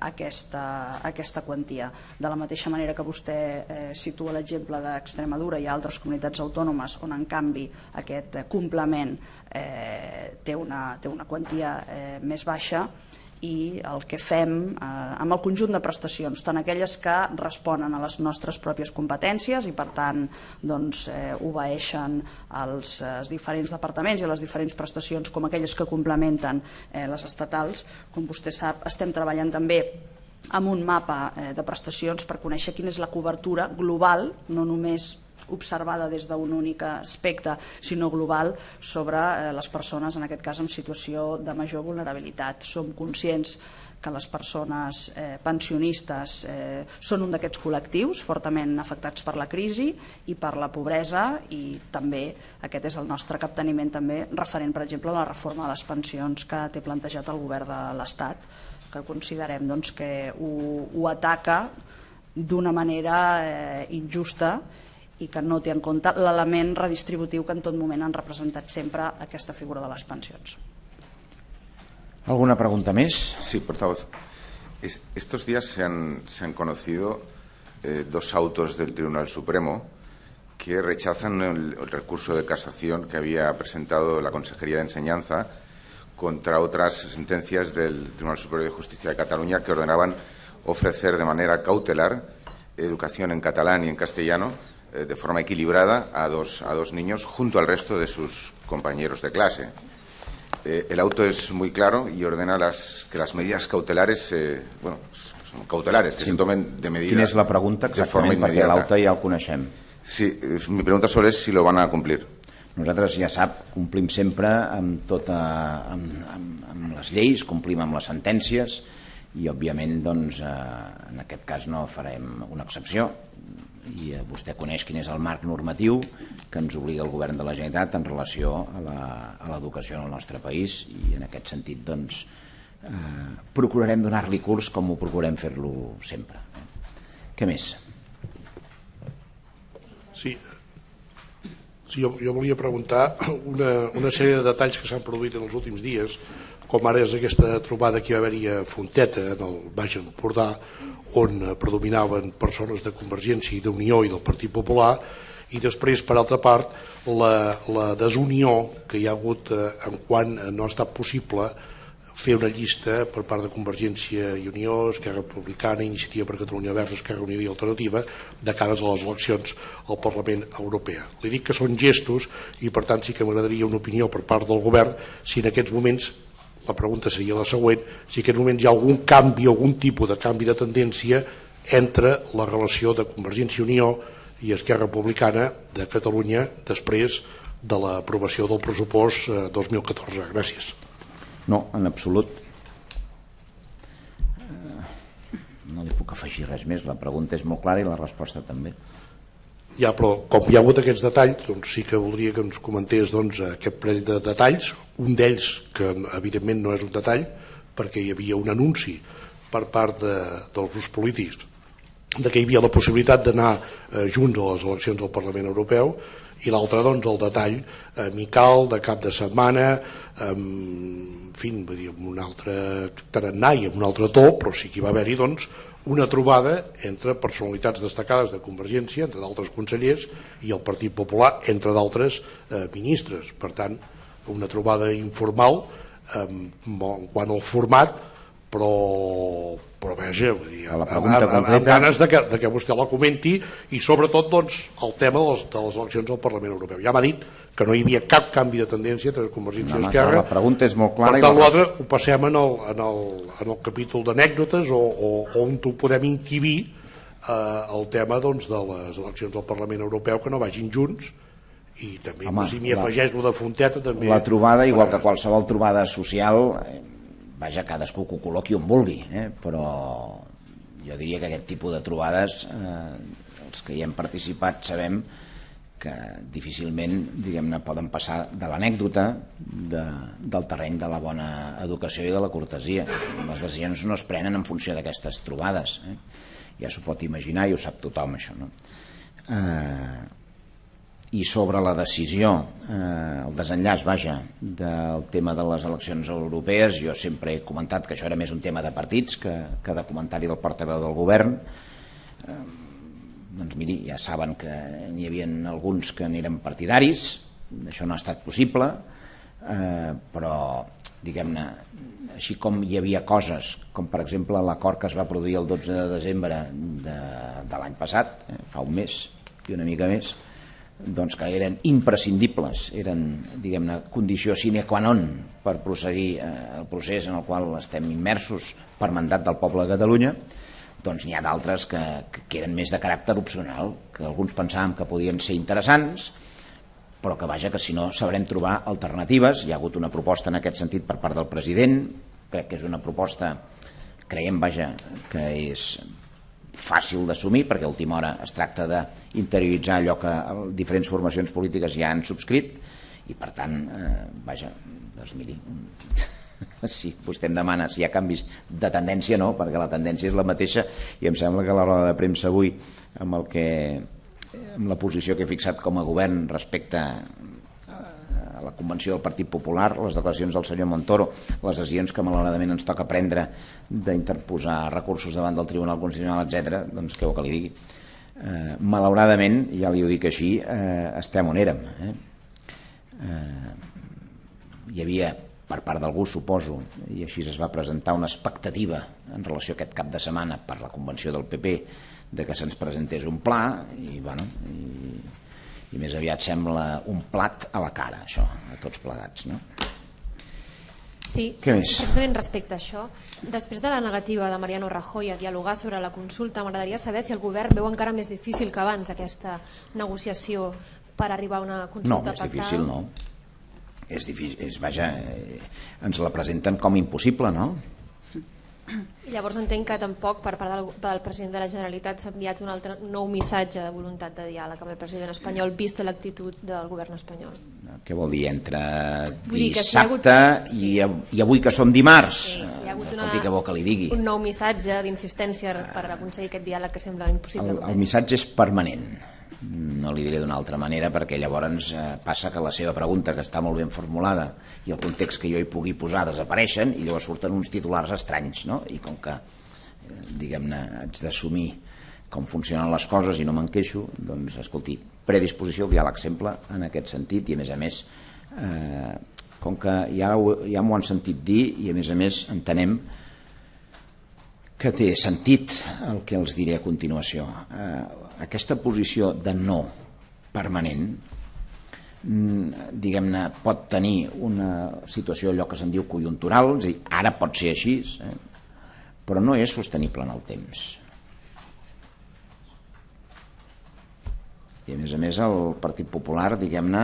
aquesta quantia. De la mateixa manera que vostè situa l'exemple d'Extremadura, hi ha altres comunitats autònomes on en canvi aquest complement té una quantia més baixa, i el que fem amb el conjunt de prestacions, tant aquelles que responen a les nostres pròpies competències i per tant obeeixen als diferents departaments i a les diferents prestacions, com aquelles que complementen les estatals. Com vostè sap, estem treballant també amb un mapa de prestacions per conèixer quina és la cobertura global, no només observada des d'un únic aspecte, sinó global, sobre les persones, en aquest cas en situació de major vulnerabilitat. Som conscients que les persones pensionistes són un d'aquests col·lectius fortament afectats per la crisi i per la pobresa, i també aquest és el nostre capteniment també referent, per exemple, a la reforma de les pensions que té plantejat el govern de l'Estat, que considerem que ho ataca d'una manera injusta i que no té en compte l'element redistributiu que en tot moment han representat sempre aquesta figura de les pensions. ¿Alguna pregunta més? Sí, portavoz. Estos días se han conocido dos autos del Tribunal Supremo que rechazan el recurso de casación que había presentado la Consejería de Enseñanza contra otras sentencias del Tribunal Superior de Justicia de Cataluña que ordenaban ofrecer de manera cautelar educación en catalán y en castellano de forma equilibrada a dos niños junto al resto de sus compañeros de clase. El auto es muy claro y ordena que las medidas cautelares, son cautelares, que se tomen de medidas. Quina és la pregunta exactament, perquè l'auto ja el coneixem. Sí, mi pregunta sobre es si lo van a cumplir. Nosaltres, ja sap, complim sempre amb les lleis, complim amb les sentències i, òbviament, en aquest cas no farem una excepció. I vostè coneix quin és el marc normatiu que ens obliga el govern de la Generalitat en relació a l'educació en el nostre país, i en aquest sentit procurarem donar-li curs com ho procurem fer-lo sempre. Què més? Sí, jo volia preguntar una sèrie de detalls que s'han produït en els últims dies, com ara és aquesta trobada que hi va haver-hi a Fonteta, en el Baix Empordà, on predominaven persones de Convergència i d'Unió i del Partit Popular, i després, per altra part, la desunió que hi ha hagut en quan no ha estat possible fer una llista per part de Convergència i Unió, Esquerra Republicana, Iniciativa per Catalunya Verds, Esquerra Unida i Alternativa, de cara a les eleccions al Parlament Europeu. Li dic que són gestos i, per tant, sí que m'agradaria una opinió per part del govern si en aquests moments, la pregunta seria la següent, si en aquests moments hi ha algun canvi, algun tipus de canvi de tendència entre la relació de Convergència i Unió i Esquerra Republicana de Catalunya després de l'aprovació del pressupost 2014. Gràcies. No, en absolut. No li puc afegir res més. La pregunta és molt clara i la resposta també. Ja, però com hi ha hagut aquests detalls, doncs sí que voldria que ens comentés aquest parell de detalls. Un d'ells, que evidentment no és un detall, perquè hi havia un anunci per part dels grups polítics de que hi havia la possibilitat d'anar junts a les eleccions al Parlament Europeu, i l'altre, doncs, el detall amical de cap de setmana, en fi, amb un altre tarannà i amb un altre to, però sí que hi va haver-hi, doncs, una trobada entre personalitats destacades de Convergència, entre d'altres consellers, i el Partit Popular, entre d'altres ministres. Per tant, una trobada informal en quant al format, però vaja, amb ganes de que vostè la comenti, i sobretot el tema de les eleccions al Parlament Europeu. Ja m'ha dit que no hi havia cap canvi de tendència entre Convergència i Esquerra. La pregunta és molt clara. Per tant, l'altre ho passem en el capítol d'anècdotes, on ho podem inquibir el tema de les eleccions al Parlament Europeu, que no vagin junts. I també, si m'hi afegeix el de Fonteta, també... La trobada, igual que qualsevol trobada social, vaja, cadascú que ho col·loqui on vulgui, però jo diria que aquest tipus de trobades, els que hi hem participat sabem que difícilment, diguem-ne, poden passar de l'anècdota, del terreny de la bona educació i de la cortesia. Les decisions no es prenen en funció d'aquestes trobades. Ja s'ho pot imaginar i ho sap tothom, això, no? I sobre la decisió, el desenllaç, vaja, del tema de les eleccions europees, jo sempre he comentat que això era més un tema de partits que de comentari del portaveu del govern. Doncs miri, ja saben que n'hi havia alguns que n'eren partidaris, això no ha estat possible, però, diguem-ne, així com hi havia coses, com per exemple l'acord que es va produir el 12 de desembre de l'any passat, fa un mes i una mica més, doncs que eren imprescindibles, eren, diguem-ne, condició sine qua non per prosseguir el procés en el qual estem immersos per mandat del poble de Catalunya, doncs n'hi ha d'altres que eren més de caràcter opcional, que alguns pensàvem que podien ser interessants, però que vaja, que si no sabrem trobar alternatives. Hi ha hagut una proposta en aquest sentit per part del president, crec que és una proposta, creiem, vaja, que és fàcil d'assumir, perquè a última hora es tracta d'interioritzar allò que diferents formacions polítiques ja han subscrit, i per tant, vaja, doncs miri, si vostè em demana si hi ha canvis de tendència, no, perquè la tendència és la mateixa, i em sembla que a la roda de premsa avui, amb la posició que he fixat com a govern respecte a la convenció del Partit Popular, les declaracions del senyor Montoro, les decisions que malauradament ens toca prendre d'interposar recursos davant del Tribunal Constitucional, etc., doncs què vol que li digui? Malauradament, ja li ho dic així, estem on érem. Hi havia, per part d'algú, suposo, i així es va presentar una expectativa en relació a aquest cap de setmana per la convenció del PP de que se'ns presentés un pla, i bueno, i més aviat sembla un plat a la cara, això, a tots plegats, no? Sí, precisament respecte a això, després de la negativa de Mariano Rajoy a dialogar sobre la consulta, m'agradaria saber si el govern veu encara més difícil que abans aquesta negociació per arribar a una consulta pactada. No, és difícil, no. És difícil, vaja, ens la presenten com impossible, no? Llavors entenc que tampoc per part del president de la Generalitat s'ha enviat un altre nou missatge de voluntat de diàleg amb el president espanyol, vista l'actitud del govern espanyol. Què vol dir? Entre dissabte i avui que som dimarts? Sí, hi ha hagut que li digui? Un nou missatge d'insistència per aconseguir aquest diàleg que sembla impossible. El missatge és permanent. No li diré d'una altra manera, perquè llavors passa que la seva pregunta, que està molt ben formulada, i el context que jo hi pugui posar desapareixen i llavors surten uns titulars estranys, no? I com que, diguem-ne, haig d'assumir com funcionen les coses i no me'n queixo, doncs, escolti, predisposició al diàleg sempre en aquest sentit, i a més, com que ja m'ho han sentit dir i a més entenem que té sentit el que els diré a continuació. Aquesta posició de no permanent, diguem-ne, pot tenir una situació, allò que se'n diu conjuntural, és a dir, ara pot ser així, però no és sostenible en el temps. I a més el Partit Popular, diguem-ne,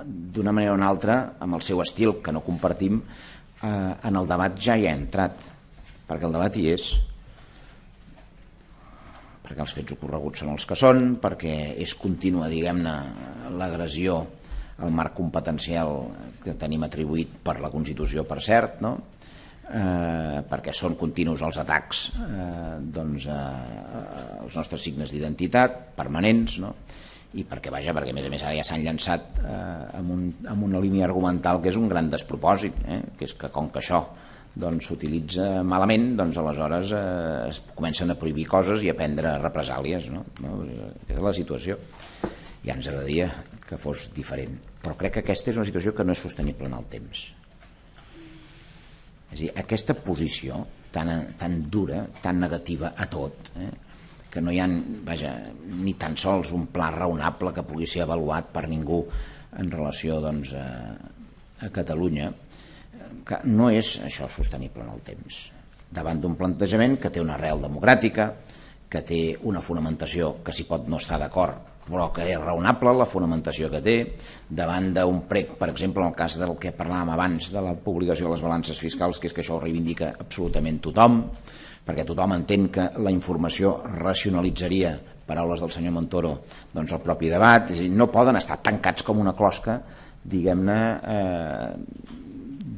d'una manera o una altra, amb el seu estil, que no compartim, en el debat ja hi ha entrat, perquè el debat hi és, perquè els fets ocorreguts són els que són, perquè és contínua, diguem-ne, l'agressió al marc competencial que tenim atribuït per la Constitució, per cert, no? Perquè són continus els atacs als nostres signes d'identitat, permanents, no? I perquè, vaja, perquè a més ara ja s'han llançat amb una línia argumental que és un gran despropòsit, que és que com que això s'utilitza malament, doncs aleshores es comencen a prohibir coses i a prendre represàlies, no? Aquesta és la situació. Ja ens agradaria que fos diferent, però crec que aquesta és una situació que no és sostenible en el temps. És a dir, aquesta posició tan dura, tan negativa a tot, que no hi ha, vaja, ni tan sols un pla raonable que pugui ser avaluat per ningú en relació a Catalunya, que no és això sostenible en el temps. Davant d'un plantejament que té una arrel democràtica, que té una fonamentació que s'hi pot no estar d'acord, però que és raonable la fonamentació que té, davant d'un prec, per exemple, en el cas del que parlàvem abans de la publicació de les balances fiscals, que és que això ho reivindica absolutament tothom, perquè tothom entén que la informació racionalitzaria, paraules del senyor Montoro, doncs el propi debat, és a dir, no poden estar tancats com una closca, diguem-ne,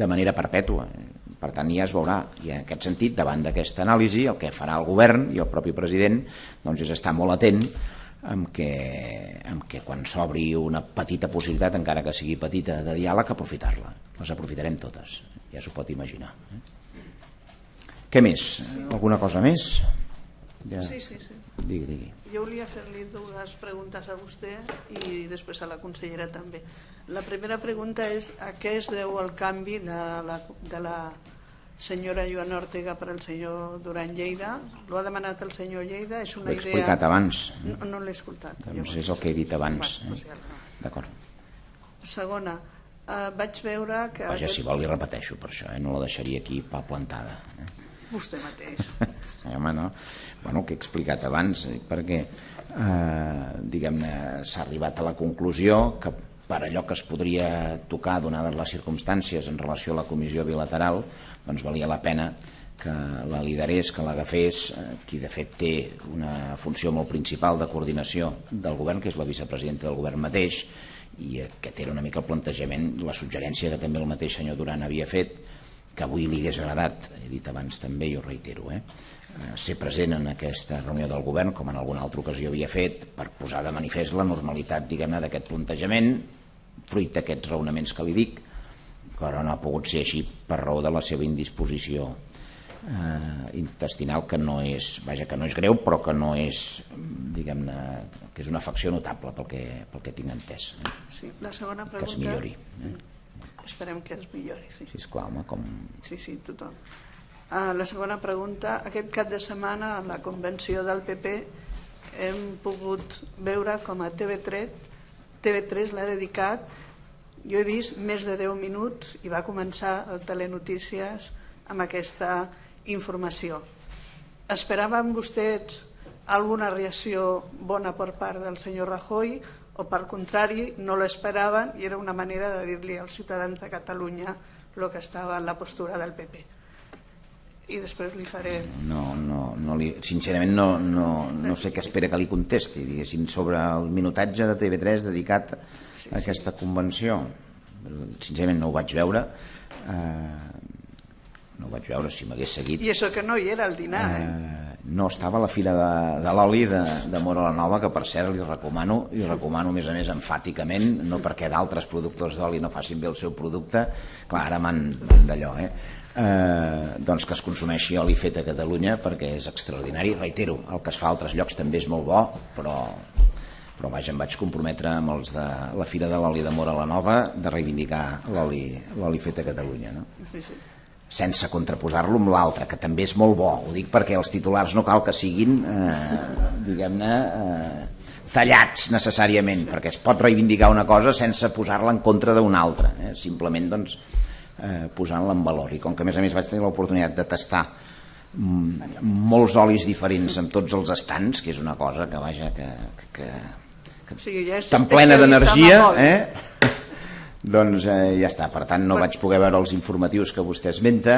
de manera perpètua. Per tant, ja es veurà, i en aquest sentit, davant d'aquesta anàlisi, el que farà el govern i el propi president doncs és estar molt atent amb que quan s'obri una petita possibilitat, encara que sigui petita, de diàleg, aprofitar-la. Les aprofitarem totes, ja s'ho pot imaginar. Què més? Alguna cosa més? Sí. Digui. Jo volia fer-li dues preguntes a vostè i després a la consellera també. La primera pregunta és a què es deu el canvi de la senyora Joana Ortega per al senyor Duran Lleida? L'ho ha demanat el senyor Lleida? És una idea... L'he explicat abans. No l'he escoltat. Doncs és el que he dit abans. D'acord. Segona, vaig veure que... Vaja, si vol li repeteixo per això, no la deixaria aquí plantada. Vostè mateix. Home, no. Bueno, el que he explicat abans, perquè diguem-ne, s'ha arribat a la conclusió que per allò que es podria tocar, donades les circumstàncies en relació a la comissió bilateral, doncs valia la pena que la liderés, que l'agafés, qui de fet té una funció molt principal de coordinació del govern, que és la vicepresidenta del govern mateix, i aquest era una mica el plantejament, la suggerència que també el mateix senyor Duran havia fet, que avui li hagués agradat, he dit abans també i ho reitero, ser present en aquesta reunió del govern, com en alguna altra ocasió havia fet, per posar de manifest la normalitat, diguem-ne, d'aquest plantejament, fruit d'aquests raonaments que li dic, però no ha pogut ser així per raó de la seva indisposició intestinal, que no és, vaja, que no és greu, però que no és, diguem-ne, que és una afecció notable pel que tinc entès. Sí, la segona pregunta... Que es millori. Esperem que es millori, sí. Sisplau, home, com... Sí, tothom. La segona pregunta, aquest cap de setmana a la convenció del PP hem pogut veure com a TV3 l'ha dedicat, jo he vist més de 10 minuts i va començar el Telenotícies amb aquesta informació. Esperaven vostès alguna reacció bona per part del senyor Rajoy o per contrari no l'esperaven i era una manera de dir-li als ciutadans de Catalunya el que estava en la postura del PP? I després li faré... Sincerament no sé què espera que li contesti, diguéssim, sobre el minutatge de TV3 dedicat a aquesta convenció. Sincerament no ho vaig veure, ho vaig veure, si m'hagués seguit. I això que no hi era al dinar, No, estava a la Fira de l'Oli de Móra la Nova, que per cert li recomano a més a més emfàticament, no perquè d'altres productors d'oli no facin bé el seu producte, clar, ara m'han d'allò, doncs que es consumeixi oli fet a Catalunya, perquè és extraordinari. Reitero, el que es fa a altres llocs també és molt bo, però vaja, em vaig comprometre amb els de la Fira de l'Oli de Móra la Nova de reivindicar l'oli fet a Catalunya, no? Sense contraposar-lo amb l'altre, que també és molt bo. Ho dic perquè els titulars no cal que siguin, diguem-ne, tallats necessàriament, perquè es pot reivindicar una cosa sense posar-la en contra d'una altra, simplement doncs posant-la en valor. I com que a més vaig tenir l'oportunitat de tastar molts olis diferents amb tots els estants, que és una cosa que vaja, tan plena d'energia, doncs ja està. Per tant, no vaig poder veure els informatius que vostè esmenta,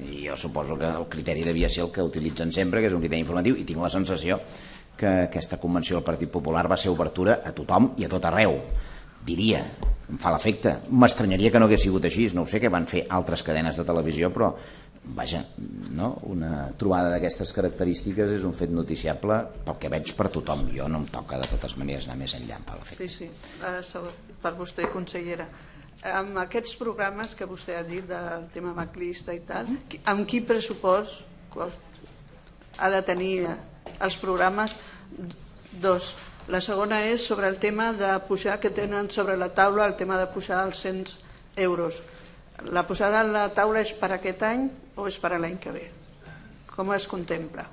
i jo suposo que el criteri devia ser el que utilitzen sempre, que és un criteri informatiu, i tinc la sensació que aquesta convenció del Partit Popular va ser obertura a tothom i a tot arreu. Diria, em fa l'efecte, m'estranyaria que no hagués sigut així, no ho sé què van fer altres cadenes de televisió, però vaja, una trobada d'aquestes característiques és un fet noticiable pel que veig per tothom. Jo no em toca de totes maneres anar més enllà, em fa l'efecte. Sí, per vostè, consellera. Amb aquests programes que vostè ha dit del tema maclista i tal, amb quin pressupost ha de tenir els programes? Dos. La segona és sobre el tema de pujar, que tenen sobre la taula el tema de pujar als 100 euros. La posada a la taula és per aquest any o és per a l'any que ve? Com es contempla?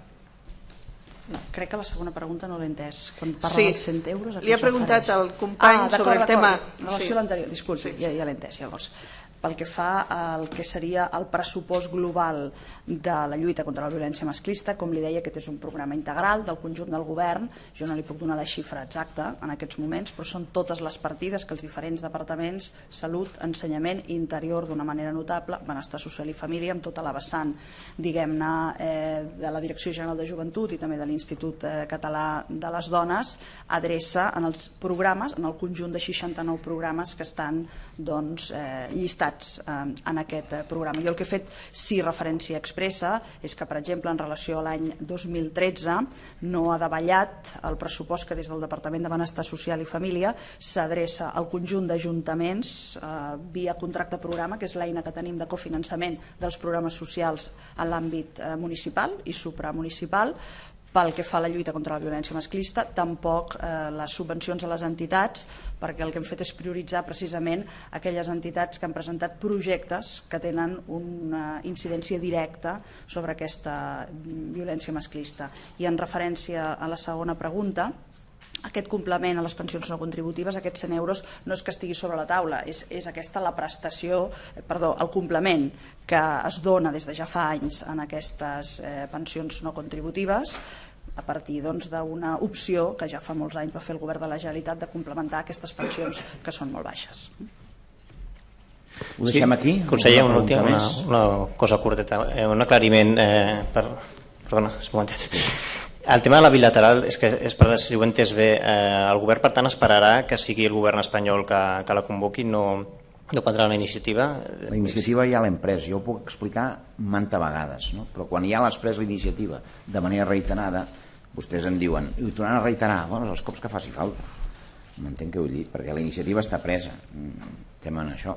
No, crec que la segona pregunta no l'he entès. Quan parla dels 100 euros... Li ha preguntat al company sobre el tema... En relació a l'anterior, disculpi, ja l'he entès llavors. Pel que fa al que seria el pressupost global de la lluita contra la violència masclista, com li deia, aquest és un programa integral del conjunt del govern. Jo no li puc donar la xifra exacta en aquests moments, però són totes les partides que els diferents departaments, salut, ensenyament i interior, d'una manera notable, benestar social i família, amb tota la vessant, diguem-ne, de la Direcció General de Joventut i també de l'Institut Català de les Dones, adreça en els programes, en el conjunt de 69 programes que estan llistats en aquest programa. Jo el que he fet, sí, referència expressa, és que, per exemple, en relació a l'any 2013 no ha davallat el pressupost que des del Departament de Benestar Social i Família s'adreça al conjunt d'ajuntaments via contracte programa, que és l'eina que tenim de cofinançament dels programes socials en l'àmbit municipal i supramunicipal. Pel que fa a la lluita contra la violència masclista, tampoc les subvencions a les entitats, perquè el que hem fet és prioritzar precisament aquelles entitats que han presentat projectes que tenen una incidència directa sobre aquesta violència masclista. I en referència a la segona pregunta, aquest complement a les pensions no contributives, aquests 100 euros, no és que estigui sobre la taula, és aquesta la prestació, el complement que es dona des de ja fa anys en aquestes pensions no contributives, a partir d'una opció que ja fa molts anys va fer el Govern de la Generalitat de complementar aquestes pensions que són molt baixes. Ho deixem aquí? Conseller, una cosa curteta, un aclariment, perdona, un momentet. El tema de la bilateral és que, si ho he entès bé, el govern per tant esperarà que sigui el govern espanyol que la convoqui, no prendrà la iniciativa? La iniciativa ja l'hem pres, jo ho puc explicar manta vegades, però quan ja l'has pres la iniciativa de manera reiterada, vostès em diuen, i ho tornaran a reiterar, els cops que faci falta. M'entenc que ho he dit, perquè la iniciativa està presa. Estem en això.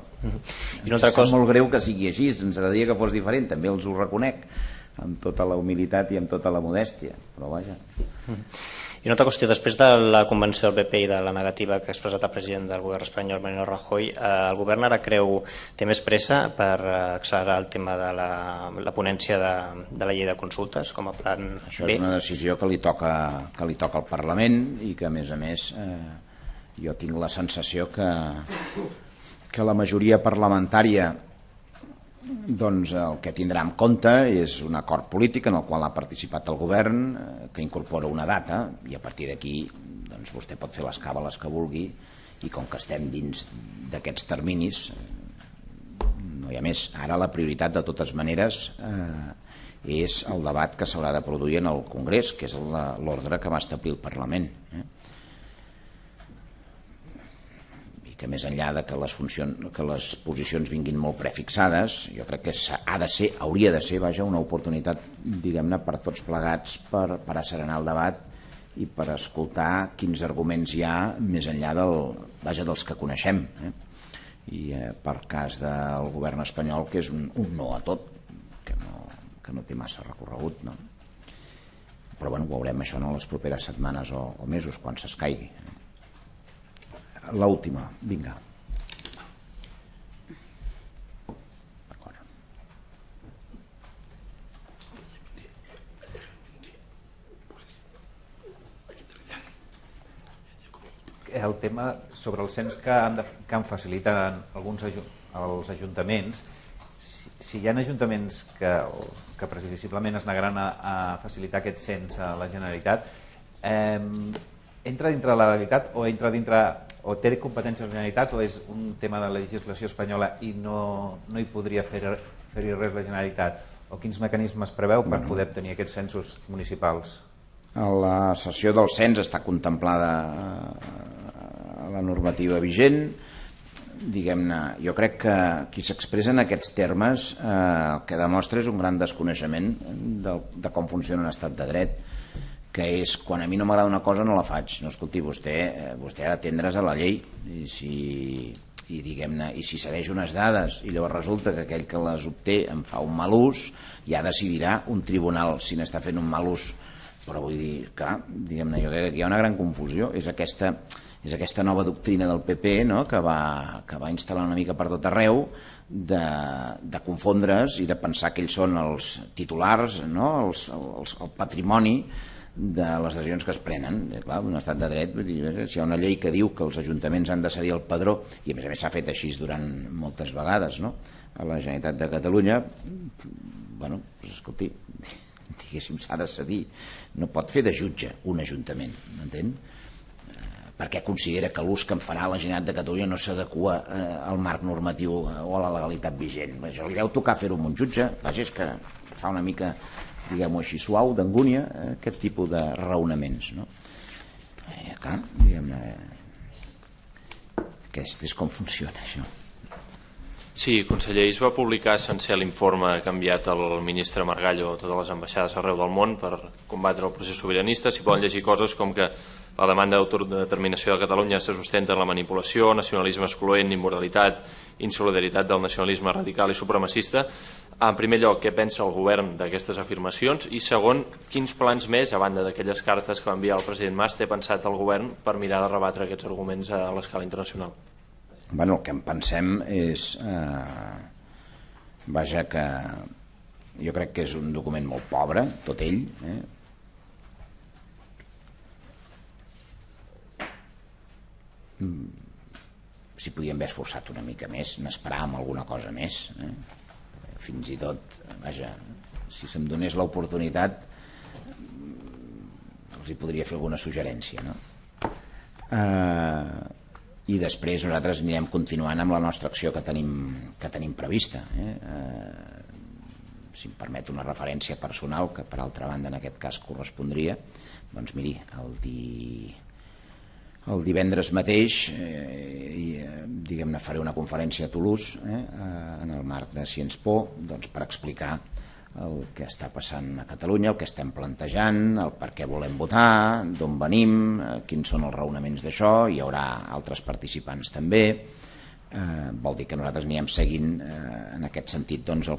Em sap molt greu que sigui així, ens agradaria que fos diferent, també els ho reconec, amb tota la humilitat i amb tota la modèstia, però vaja. I una altra qüestió, després de la convenció del PP i de la negativa que ha expressat el president del govern espanyol, Mariano Rajoy, el govern ara té més pressa per accelerar el tema de la ponència de la llei de consultes com a plan B? Això és una decisió que li toca al Parlament i que, a més, jo tinc la sensació que la majoria parlamentària el que tindrà en compte és un acord polític en el qual ha participat el govern, que incorpora una data, i a partir d'aquí vostè pot fer les càbales que vulgui, i com que estem dins d'aquests terminis no hi ha més. Ara la prioritat de totes maneres és el debat que s'haurà de produir en el Congrés, que és l'ordre que va establir el Parlament, i que més enllà de que les posicions vinguin molt prefixades, jo crec que hauria de ser una oportunitat, diguem-ne, per tots plegats per asserenar el debat i per escoltar quins arguments hi ha més enllà dels que coneixem. I per cas del govern espanyol, que és un no a tot, que no té massa recorregut, no? Però ho veurem això en les properes setmanes o mesos, quan s'escaigui. L'última, vinga. El tema sobre el cens que han facilitat els ajuntaments, si hi ha ajuntaments que previsiblement es negaran a facilitar aquest cens a la Generalitat, entra dintre de la legalitat o té competències la Generalitat, o és un tema de la legislació espanyola i no hi podria fer-hi res la Generalitat? O quins mecanismes preveu per poder tenir aquests censos municipals? La cessió del cens està contemplada a la normativa vigent. Diguem-ne, jo crec que qui s'expressa en aquests termes el que demostra és un gran desconeixement de com funciona un estat de dret, que és, quan a mi no m'agrada una cosa no la faig. No, escolti, vostè ha d'atendre's a la llei i si cedeix unes dades i llavors resulta que aquell que les obté en fa un mal ús, ja decidirà un tribunal si n'està fent un mal ús. Però vull dir, clar, diguem-ne, jo crec que hi ha una gran confusió. És aquesta nova doctrina del PP, no?, que va instal·lar una mica per tot arreu, de confondre's i de pensar que ells són els titulars, no?, el patrimoni de les decisions que es prenen. Clar, un estat de dret, si hi ha una llei que diu que els ajuntaments han de cedir el padró, i a més s'ha fet així durant moltes vegades, no?, a la Generalitat de Catalunya, bueno, doncs escolti, diguéssim, s'ha de cedir. No pot fer de jutge un ajuntament, m'entén? Perquè considera que l'ús que en farà la Generalitat de Catalunya no s'adequa al marc normatiu o a la legalitat vigent. Això li deu tocar fer-ho amb un jutge. Vaja, és que fa una mica, diguem-ho així, suau, d'angúnia, aquest tipus de raonaments, no? Clar, diguem-ne, aquest és com funciona això. Sí, conseller, es va publicar sencer l'informe que ha enviat el ministre Margallo a totes les ambaixades arreu del món per combatre el procés sobiranista. S'hi poden llegir coses com que la demanda d'autodeterminació de Catalunya se sustenta en la manipulació, nacionalisme excloent, immoralitat, insolidaritat del nacionalisme radical i supremacista. En primer lloc, què pensa el govern d'aquestes afirmacions? I segon, quins plans més, a banda d'aquelles cartes que va enviar el president Mas, té pensat el govern per mirar de rebatre aquests arguments a l'escala internacional? Bueno, el que en pensem és, vaja, que jo crec que és un document molt pobre, tot ell, si podíem haver esforçat una mica més, n'esperàvem alguna cosa més, fins i tot, vaja, si se'm donés l'oportunitat els hi podria fer alguna suggerència, no? I després nosaltres anirem continuant amb la nostra acció que tenim prevista. Si em permet una referència personal, que per altra banda en aquest cas correspondria, doncs miri, el divendres mateix diguem-ne faré una conferència a Toulouse en el marc de Sciences Po, doncs per explicar el que està passant a Catalunya, el que estem plantejant, el per què volem votar, d'on venim, quins són els raonaments d'això. Hi haurà altres participants també. Vol dir que nosaltres anirem seguint en aquest sentit doncs, el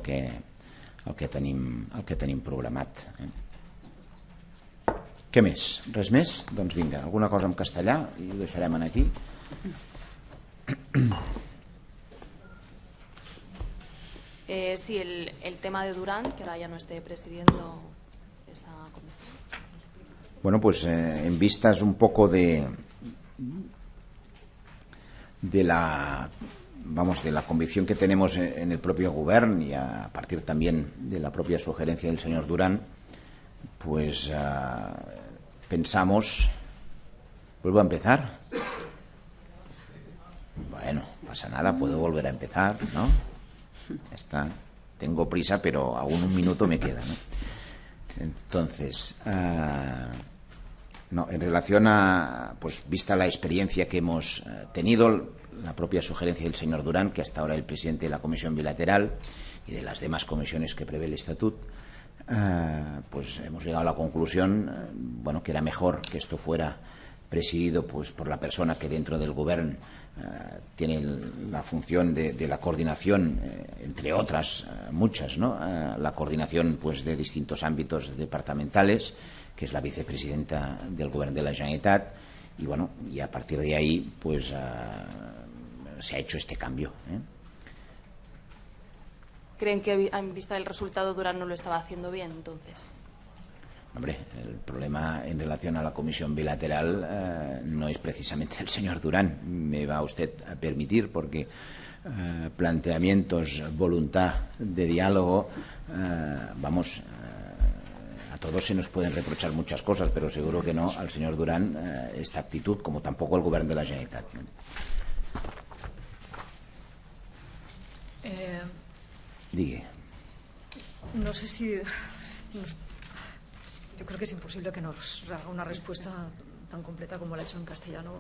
que tenim programat. Què més? Res més? Doncs vinga, alguna cosa en castellà i ho deixarem aquí. Sí, el tema de Durán, que ahora ya no esté presidiendo esa comisión. Bueno, pues en vistas un poco de la convicción que tenemos en el propio gobierno y a partir también de la propia sugerencia del señor Durán, pues pensamos... ¿Vuelvo a empezar? Bueno, no pasa nada, puedo volver a empezar, ¿no? Ya está. Tengo prisa, pero aún un minuto me queda, ¿no? Entonces, No, en relación a, pues vista la experiencia que hemos tenido, la propia sugerencia del señor Durán, que hasta ahora es el presidente de la Comisión Bilateral y de las demás comisiones que prevé el Estatut, pues hemos llegado a la conclusión, bueno, que era mejor que esto fuera presidido pues por la persona que dentro del Govern tiene la función de la coordinación, entre otras muchas, ¿no? La coordinación pues de distintos ámbitos departamentales, que es la vicepresidenta del Govern de la Generalitat, y bueno, y a partir de ahí pues se ha hecho este cambio. ¿Creen que en vista del resultado Durán no lo estaba haciendo bien entonces? Hombre, el problema en relación a la comisión bilateral no es precisamente el señor Durán, me va usted a permitir, porque planteamientos, voluntad de diálogo, vamos, a todos se nos pueden reprochar muchas cosas, pero seguro que no al señor Durán esta actitud, como tampoco al Govern de la Generalitat. Digue. No sé si... Yo creo que es imposible que nos haga una respuesta tan completa como la ha hecho en castellano,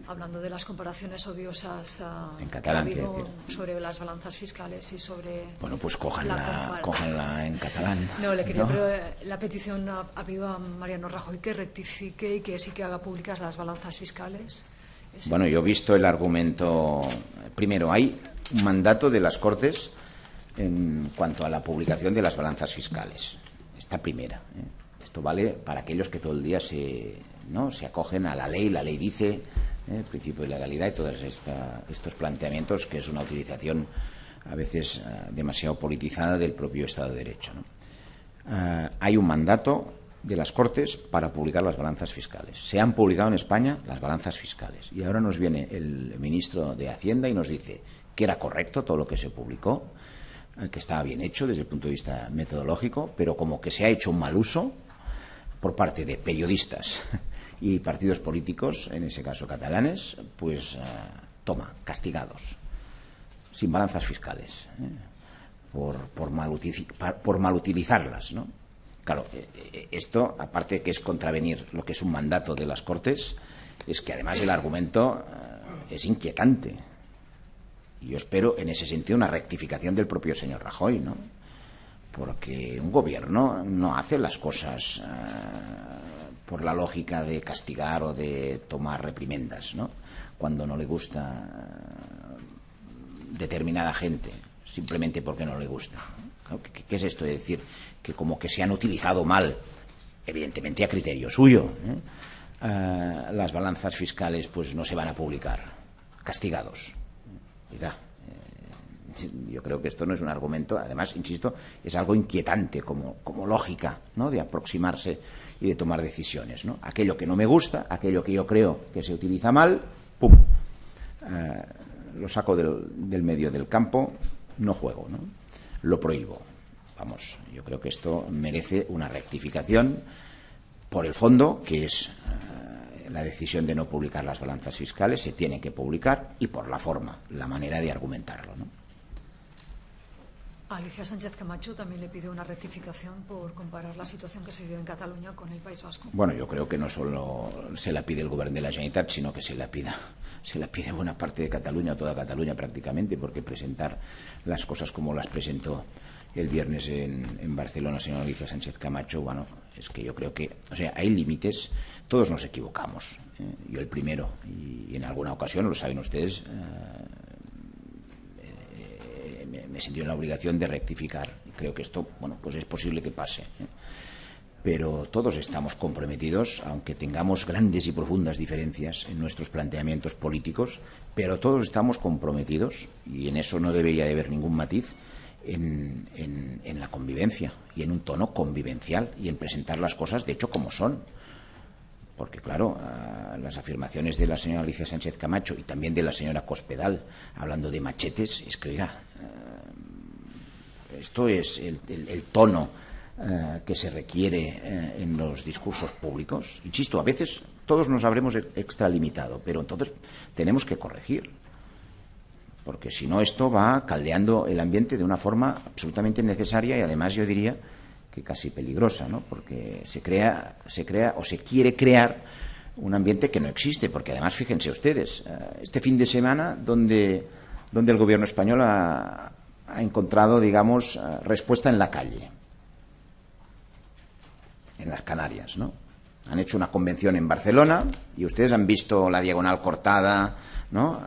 hablando de las comparaciones odiosas en catalán, que ha habido sobre las balanzas fiscales y sobre... Bueno, pues cójanla en catalán. No, le quería, pero la petición ha habido a Mariano Rajoy que rectifique y que sí que haga públicas las balanzas fiscales. Bueno, yo he visto el argumento. Primero, hay un mandato de las Cortes en cuanto a la publicación de las balanzas fiscales. Esta primera. Esto vale para aquellos que todo el día se acogen a la ley. La ley dice, el principio de legalidad y todos estos planteamientos, que es una utilización a veces demasiado politizada del propio Estado de Derecho, ¿no? Hay un mandato de las Cortes para publicar las balanzas fiscales. Se han publicado en España las balanzas fiscales. Y ahora nos viene el ministro de Hacienda y nos dice que era correcto todo lo que se publicó, que estaba bien hecho desde el punto de vista metodológico, pero como que se ha hecho un mal uso por parte de periodistas y partidos políticos, en ese caso catalanes, pues toma, castigados, sin balanzas fiscales, por mal utilizarlas, ¿no? Claro, esto, aparte de que es contravenir lo que es un mandato de las Cortes, es que además el argumento es inquietante. Y yo espero, en ese sentido, una rectificación del propio señor Rajoy, ¿no? Porque un gobierno no hace las cosas por la lógica de castigar o de tomar reprimendas, ¿no? Cuando no le gusta determinada gente, simplemente porque no le gusta. ¿Qué es esto de decir que como que se han utilizado mal, evidentemente a criterio suyo, las balanzas fiscales pues no se van a publicar, castigados? Oiga, yo creo que esto no es un argumento, además, insisto, es algo inquietante como lógica, ¿no?, de aproximarse y de tomar decisiones, ¿no? Aquello que no me gusta, aquello que yo creo que se utiliza mal, ¡pum!, lo saco del medio del campo, no juego, ¿no?, lo prohíbo. Vamos, yo creo que esto merece una rectificación por el fondo, que es la decisión de no publicar las balanzas fiscales, se tiene que publicar, y por la forma, la manera de argumentarlo, ¿no? Alicia Sánchez Camacho también le pide una rectificación por comparar la situación que se vive en Cataluña con el País Vasco. Bueno, yo creo que no solo se la pide el Govern de la Generalitat, sino que se la pide buena parte de Cataluña, toda Cataluña prácticamente, porque presentar las cosas como las presentó el viernes en Barcelona, señora Alicia Sánchez Camacho, bueno, es que yo creo que, o sea, hay límites, todos nos equivocamos, yo el primero, y en alguna ocasión, lo saben ustedes, me he sentido en la obligación de rectificar. Creo que esto, bueno, pues es posible que pase, pero todos estamos comprometidos, aunque tengamos grandes y profundas diferencias en nuestros planteamientos políticos, pero todos estamos comprometidos, y en eso no debería de haber ningún matiz, en la convivencia y en un tono convivencial y en presentar las cosas de hecho como son. Porque claro, las afirmaciones de la señora Alicia Sánchez Camacho y también de la señora Cospedal hablando de machetes, es que oiga, esto es el tono que se requiere en los discursos públicos. Insisto, a veces todos nos habremos extralimitado, pero entonces tenemos que corregir, porque si no esto va caldeando el ambiente de una forma absolutamente innecesaria y además yo diría casi peligrosa, ¿no? Porque se crea o se quiere crear un ambiente que no existe, porque además, fíjense ustedes, este fin de semana donde el gobierno español ha encontrado, digamos, respuesta en la calle, en las Canarias, ¿no? Han hecho una convención en Barcelona y ustedes han visto la diagonal cortada, ¿no?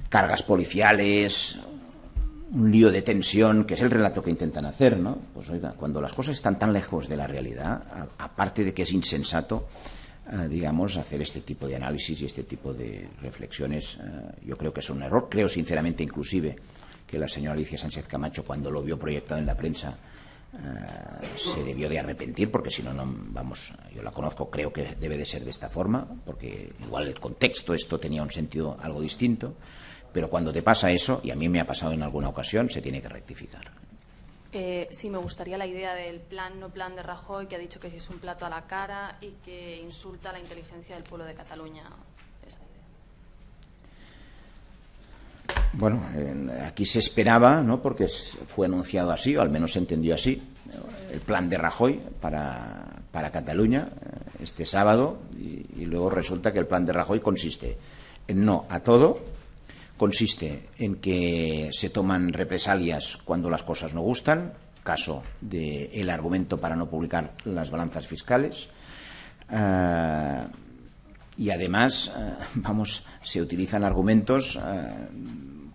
Cargas policiales, un lío de tensión, que es el relato que intentan hacer, ¿no? Pues oiga, cuando las cosas están tan lejos de la realidad, aparte de que es insensato, digamos, hacer este tipo de análisis y este tipo de reflexiones, yo creo que es un error. Creo sinceramente, inclusive, que la señora Alicia Sánchez Camacho, cuando lo vio proyectado en la prensa, se debió de arrepentir, porque si no, vamos, yo la conozco, creo que debe de ser de esta forma, porque igual el contexto, esto tenía un sentido algo distinto, pero cuando te pasa eso, y a mí me ha pasado en alguna ocasión, se tiene que rectificar. Sí, me gustaría la idea del plan, no plan de Rajoy, que ha dicho que si es un plato a la cara y que insulta a la inteligencia del pueblo de Cataluña. Bueno, aquí se esperaba, ¿no? Porque fue anunciado así, o al menos se entendió así, el plan de Rajoy para Cataluña este sábado, y luego resulta que el plan de Rajoy consiste en no a todo, consiste en que se toman represalias cuando las cosas no gustan, caso del argumento para no publicar las balanzas fiscales, y además, se utilizan argumentos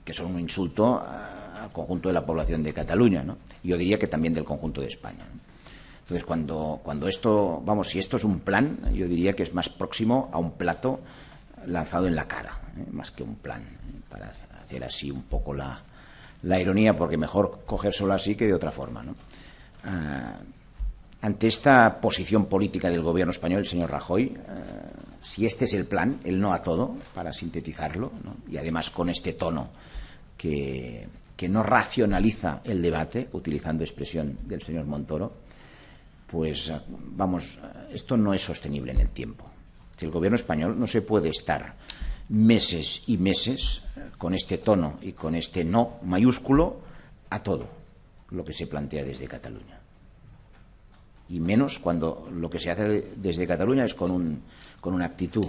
que son un insulto al conjunto de la población de Cataluña, ¿no? Yo diría que también del conjunto de España, ¿no? Entonces, cuando esto, si esto es un plan, yo diría que es más próximo a un plato lanzado en la cara, más que un plan, para hacer así un poco la ironía, porque mejor cogérselo así que de otra forma, ¿no? Ante esta posición política del gobierno español, el señor Rajoy, si este es el plan, el no a todo, para sintetizarlo, ¿no? Y además con este tono que no racionaliza el debate, utilizando expresión del señor Montoro, pues esto no es sostenible en el tiempo. El gobierno español no se puede estar meses y meses con este tono y con este no mayúsculo a todo lo que se plantea desde Cataluña. Y menos cuando lo que se hace desde Cataluña es con una actitud,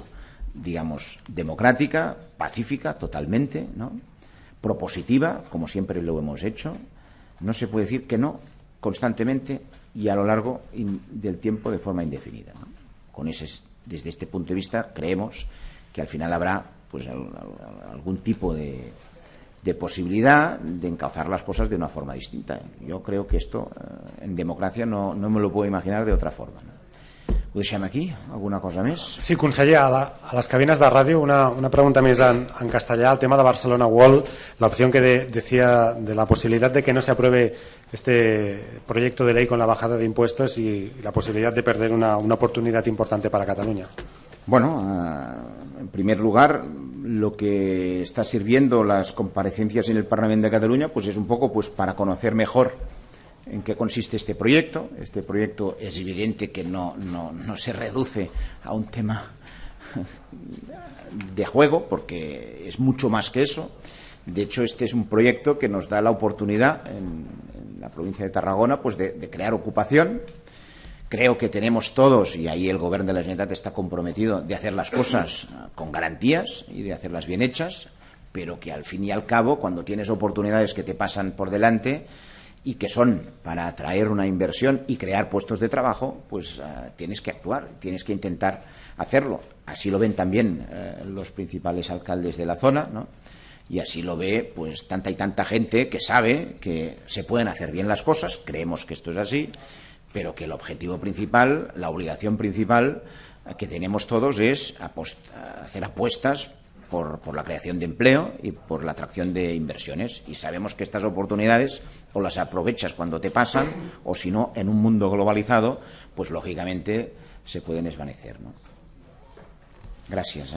digamos, democrática, pacífica, totalmente, ¿no? Propositiva, como siempre lo hemos hecho. No se puede decir que no constantemente y a lo largo del tiempo de forma indefinida, ¿no? Desde este punto de vista, creemos que al final habrá pues algún tipo de posibilidad de encauzar las cosas de una forma distinta. Yo creo que esto en democràcia no me lo puedo imaginar de otra forma, ¿no? Ho deixem aquí? Alguna cosa més? Sí, conseller, a les cabines de ràdio una pregunta més en castellà, el tema de Barcelona World, la opción que decía de la posibilidad de que no se apruebe este proyecto de ley con la bajada de impuestos y la posibilidad de perder una oportunidad importante para Cataluña. Bueno, en primer lugar, lo que está sirviendo las comparecencias en el Parlamento de Cataluña pues es un poco pues para conocer mejor en qué consiste este proyecto. Este proyecto es evidente que no se reduce a un tema de juego, porque es mucho más que eso. De hecho, este es un proyecto que nos da la oportunidad en la provincia de Tarragona pues de crear ocupación. Creo que tenemos todos, y ahí el Gobierno de la Generalitat está comprometido, de hacer las cosas con garantías y de hacerlas bien hechas, pero que al fin y al cabo, cuando tienes oportunidades que te pasan por delante y que son para atraer una inversión y crear puestos de trabajo, pues tienes que actuar, tienes que intentar hacerlo. Así lo ven también los principales alcaldes de la zona, ¿no? Y así lo ve pues tanta y tanta gente que sabe que se pueden hacer bien las cosas, creemos que esto es así, pero que el objetivo principal, la obligación principal que tenemos todos es hacer apuestas por la creación de empleo y por la atracción de inversiones. Y sabemos que estas oportunidades o las aprovechas cuando te pasan, o si no, en un mundo globalizado, pues lógicamente se pueden desvanecer, ¿no? Gracias,